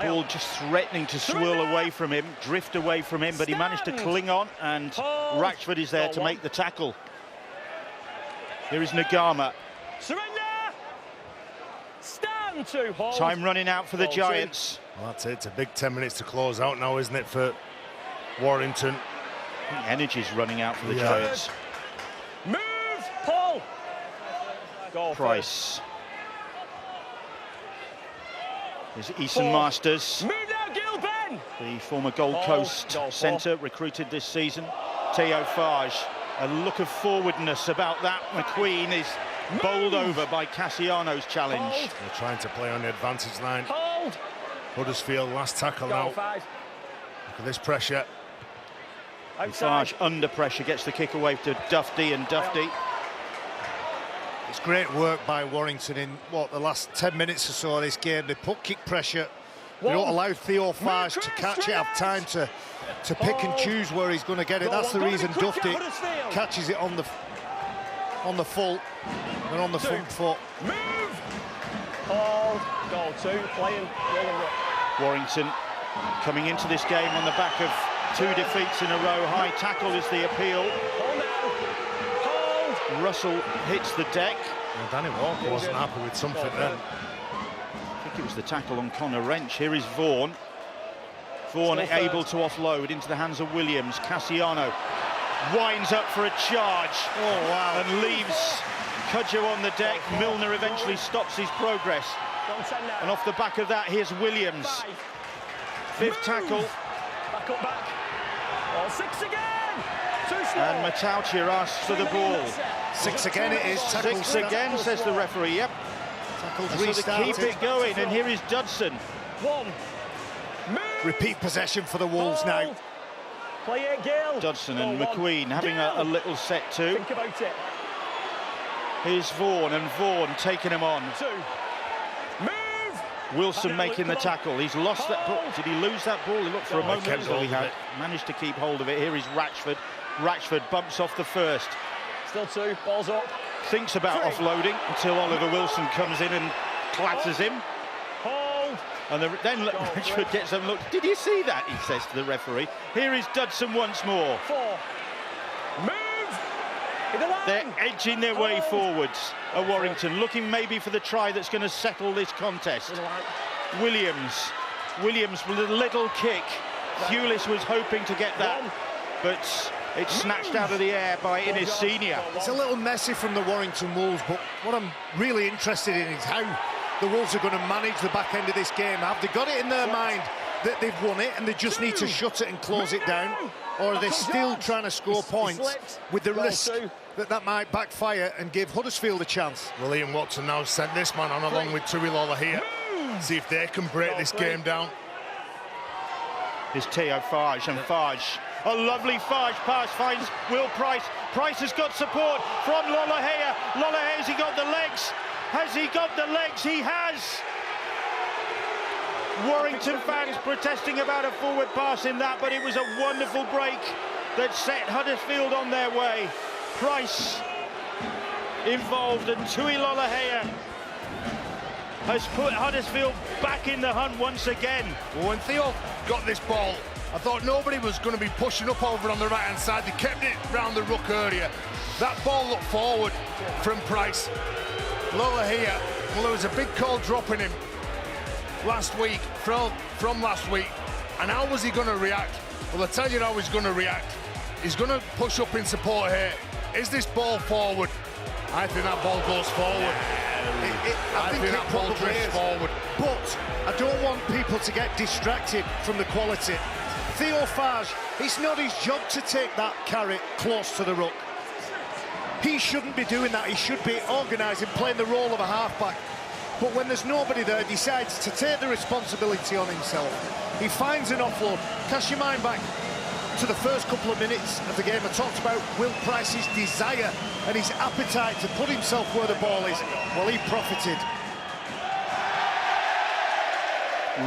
Ball just threatening to swirl away from him, drift away from him, but he managed to cling on, and Ratchford is there to make the tackle. Here is Nagama. Surrender! Stand 2, hold. Time running out for the Giants. Well, that's it. It's a big 10 minutes to close out now, isn't it, for Warrington? I think energy's running out for the Giants. Move, Paul! Goal Price. There's Eason Masters. Move now, Gilben! The former Gold Coast centre, recruited this season. Theo Fage. A look of forwardness about that. McQueen is bowled over by Cassiano's challenge. They're trying to play on the advantage line. Hold. Huddersfield, last tackle now. 5. Look at this pressure. Fage under pressure, gets the kick away to Dufty, and Dufty. It's great work by Warrington in, the last 10 minutes or so of this game. They put kick pressure. They don't allow Theo Fage to catch it, have time to pick and choose where he's going to get it. That's the reason Dufty catches it on the full and on the front foot. Move! Hold. Goal 2, playing. Warrington coming into this game on the back of 2 defeats in a row. High tackle is the appeal. Russell hits the deck. Well, Danny Walker wasn't happy with something then. I think it was the tackle on Connor Wrench. Here is Vaughan. Vaughan able to offload into the hands of Williams. Cassiano winds up for a charge. Oh, wow. And leaves Cudjoe on the deck. Milner eventually stops his progress. And off the back of that, here's Williams. 5th tackle. Back up, back. 6 again. And Matautia asks for the ball. 6 again it is. 6 again, says the referee. Yep. So they keep it going, and here is Dudson. 1. Repeat possession for the Wolves now. Play it, Gill. Dudson and McQueen having a little set too. Think about it. Here's Vaughan, and Vaughan taking him on. 2. Move. Wilson making the tackle. He's lost that ball. Did he lose that ball? He looked for a moment as though he had managed to keep hold of it. Here is Ratchford. Ratchford bumps off the first. Still 2, balls up. Thinks about offloading until Oliver Wilson comes in and clatters him. Hold. And then Ratchford gets a look. Did you see that? He says to the referee. Here is Dudson once more. 4. Move. They're edging their way forwards at Warrington, looking maybe for the try that's going to settle this contest. Williams with a little kick. Hewlis was hoping to get that, but it's snatched out of the air by Innes Senior. It's a little messy from the Warrington Wolves, but what I'm really interested in is how the Wolves are going to manage the back end of this game. Have they got it in their mind that they've won it and they just need to shut it and close it down? Or are they still trying to score points with the risk that might backfire and give Huddersfield a chance? Well, Ian Watson now sent this man on along with Tui Lola here. See if they can break this game down. Here's Theo Fage, and Fage, a lovely Fage pass finds Will Price. Price has got support from Lolohea. Lolohea, has he got the legs? Has he got the legs? He has. Warrington fans protesting about a forward pass in that, but it was a wonderful break that set Huddersfield on their way. Price involved, and Tui Lolohea has put Huddersfield back in the hunt once again. Well, when Theo got this ball, I thought nobody was going to be pushing up over on the right-hand side. They kept it round the ruck area. That ball looked forward from Price. Lolohea, well, there was a big call dropping him last week, from last week. And how was he going to react? Well, I'll tell you how he's going to react. He's going to push up in support here. Is this ball forward? I think that ball goes forward. I think that ball drifts forward. But I don't want people to get distracted from the quality. Theo Fage, it's not his job to take that carry close to the ruck. He shouldn't be doing that. He should be organising, playing the role of a half-back. But when there's nobody there, decides to take the responsibility on himself. He finds an offload. Cast your mind back to the first couple of minutes of the game. I talked about Will Price's desire and his appetite to put himself where the ball is. Well, he profited.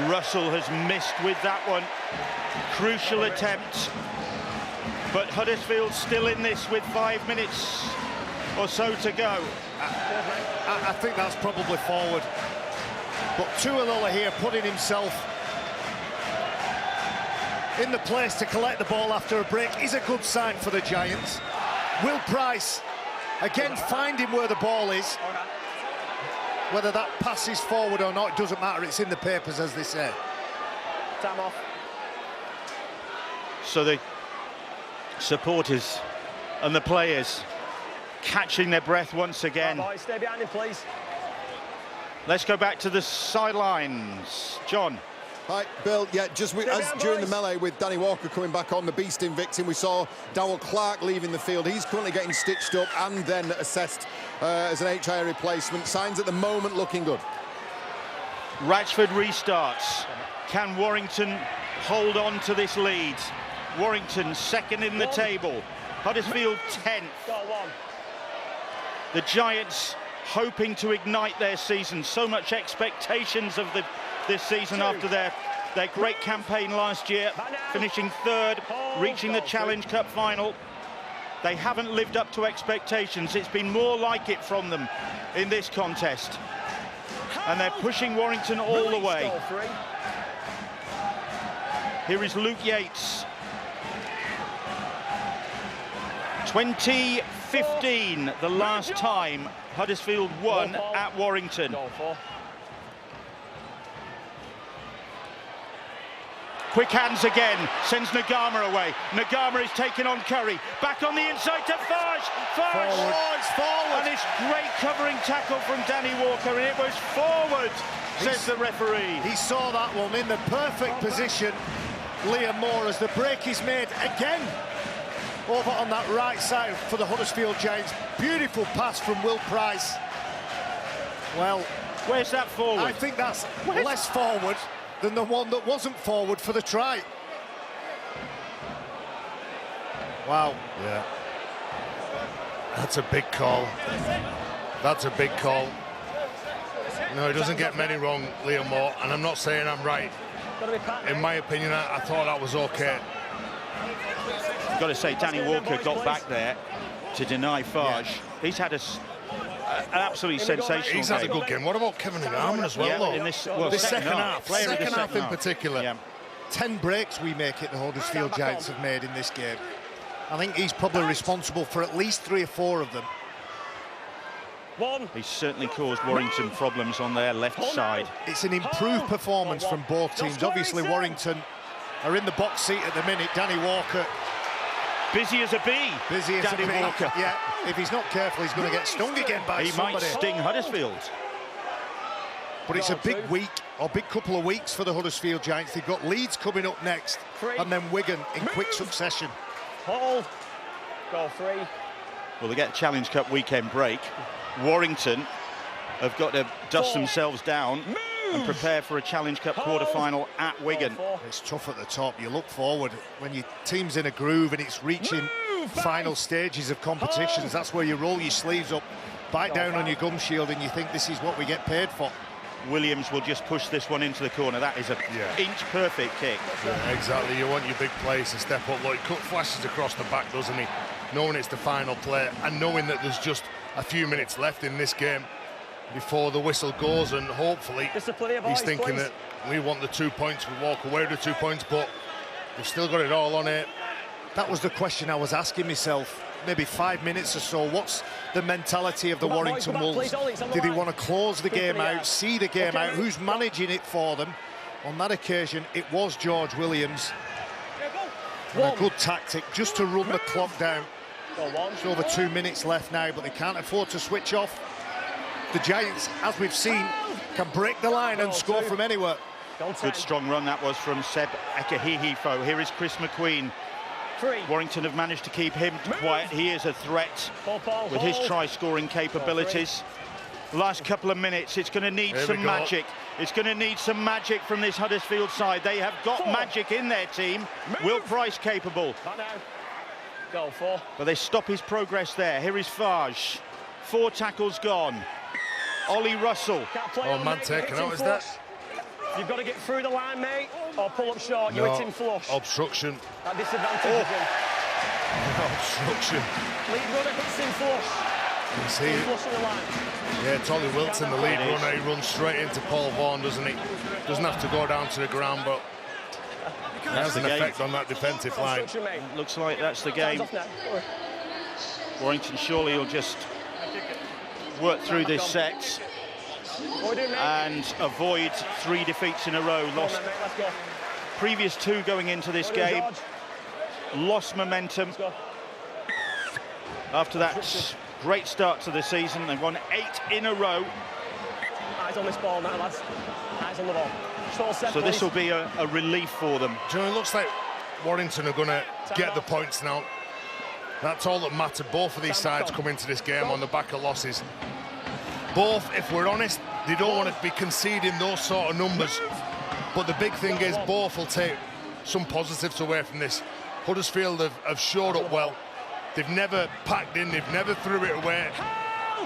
Russell has missed with that one. Crucial attempt. But Huddersfield still in this with 5 minutes or so to go. I think that's probably forward. But Tualola here putting himself in the place to collect the ball after a break is a good sign for the Giants. Will Price again finding where the ball is. Whether that pass is forward or not, it doesn't matter. It's in the papers, as they say. Time off. So the supporters and the players catching their breath once again. Right, boys, stay behind him, please. Let's go back to the sidelines. John. Hi, Bill. Yeah, just during the melee with Danny Walker coming back on, the beast in victim, we saw Darrell Clark leaving the field. He's currently getting stitched up and then assessed as an HIA replacement. Signs at the moment looking good. Ratchford restarts. Can Warrington hold on to this lead? Warrington second in the table. Huddersfield 10th. The Giants hoping to ignite their season. So much expectations of this season after their great campaign last year, finishing third, reaching the Challenge Cup final. They haven't lived up to expectations. It's been more like it from them in this contest. And they're pushing Warrington all the way. Here is Luke Yates. 2015, the last time Huddersfield won at Warrington. Quick hands again, sends Nagama away. Nagama is taken on Curry. Back on the inside to Farge. Farge forward. And it's great covering tackle from Danny Walker, and it was forward, says the referee. He saw that one in the perfect position. Liam Moore, as the break is made again over on that right side for the Huddersfield Giants. Beautiful pass from Will Price. Well, where's that forward? I think that's less forward than the one that wasn't forward for the try. Wow. Yeah. That's a big call. That's a big call. No, he doesn't get many wrong, Liam Moore, and I'm not saying I'm right. In my opinion, I thought that was okay. I've got to say, Danny Walker got back there to deny Farge. Yeah. He's had an absolutely sensational game. He's had a good game. What about Kevin Nagama as well, though? In this second half. Second half in particular. Yeah. 10 breaks we make it, the Huddersfield Giants have made in this game. I think he's probably responsible for at least 3 or 4 of them. He's certainly caused Warrington problems on their left side. It's an improved performance from both teams. Obviously, Warrington are in the box seat at the minute. Danny Walker, busy as a bee. Busy as Danny a bee. Walker. Yeah, if he's not careful, he's going to get stung again by somebody. He might sting Huddersfield. But it's a big week, or big couple of weeks for the Huddersfield Giants. They've got Leeds coming up next, and then Wigan in quick succession. Goal 3. Well, they get a Challenge Cup weekend break. Warrington have got to dust themselves down and prepare for a Challenge Cup quarter-final at Wigan. It's tough at the top. You look forward when your team's in a groove and it's reaching final stages of competitions. That's where you roll your sleeves up, bite down on your gum shield, and you think this is what we get paid for. Williams will just push this one into the corner. That is an inch-perfect kick. Yeah, exactly. You want your big players to step up. Look, he cut flashes across the back, doesn't he? Knowing it's the final play and knowing that there's just a few minutes left in this game before the whistle goes, and hopefully he's thinking that we want the 2 points, we walk away with the 2 points, but we've still got it all on it. That was the question I was asking myself maybe 5 minutes or so. What's the mentality of the Warrington Wolves? Do they want to close the game out, see the game out? Who's managing it for them? On that occasion, it was George Williams. And a good tactic just to run the clock down. It's over 2 minutes left now, but they can't afford to switch off. The Giants, as we've seen, can break the line and score from anywhere. Good strong run that was from Seb Akahihifo. Here is Chris McQueen. Warrington have managed to keep him quiet. He is a threat with his try-scoring capabilities. Last couple of minutes, it's going to need some magic. It's going to need some magic from this Huddersfield side. They have got magic in their team. Will Price capable. Goal 4. But they stop his progress there. Here is Farge. 4 tackles gone. Ollie Russell. Oh, man taken out, is that? You've got to get through the line, mate, or pull up short. You hit him flush. Obstruction. That disadvantage again. Obstruction. Leeds runner hits him flush. You see it. Yeah, Tolly Wilton, the lead runner, he runs straight into Paul Vaughan, doesn't he? Doesn't have to go down to the ground, but it has an effect on that defensive line. Looks like that's the game. Warrington surely will just work through this set and avoid 3 defeats in a row. Lost previous 2 going into this game. Lost momentum. After that great start to the season, they've won 8 in a row. Eyes on this ball now, lads. Eyes on the ball. So this will be a relief for them. Do you know, it looks like Warrington are going to get the points now. That's all that mattered. Both of these sides come into this game on the back of losses. Both, if we're honest, they don't want to be conceding those sort of numbers. But the big thing is both will take some positives away from this. Huddersfield have showed up well. They've never packed in, they've never threw it away,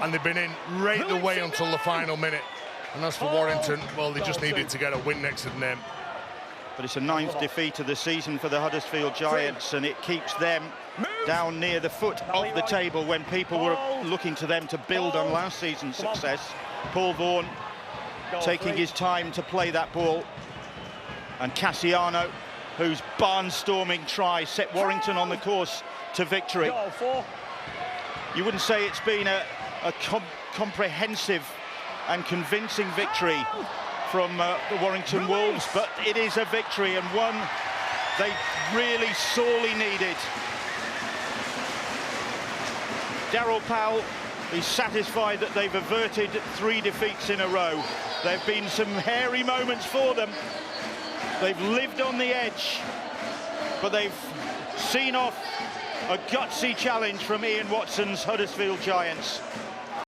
and they've been in right the way until the final minute. And as for Warrington, well, they just needed to get a win next to the name. But it's a 9th defeat of the season for the Huddersfield Giants, and it keeps them down near the foot of the table when people were looking to them to build on last season's success. Paul Vaughan taking his time to play that ball, and Cassiano, whose barnstorming try set Warrington on the course to victory. You wouldn't say it's been a comprehensive and convincing victory from the Warrington Wolves, but it is a victory, and one they really sorely needed. Daryl Powell is satisfied that they've averted 3 defeats in a row. There have been some hairy moments for them. They've lived on the edge, but they've seen off a gutsy challenge from Ian Watson's Huddersfield Giants.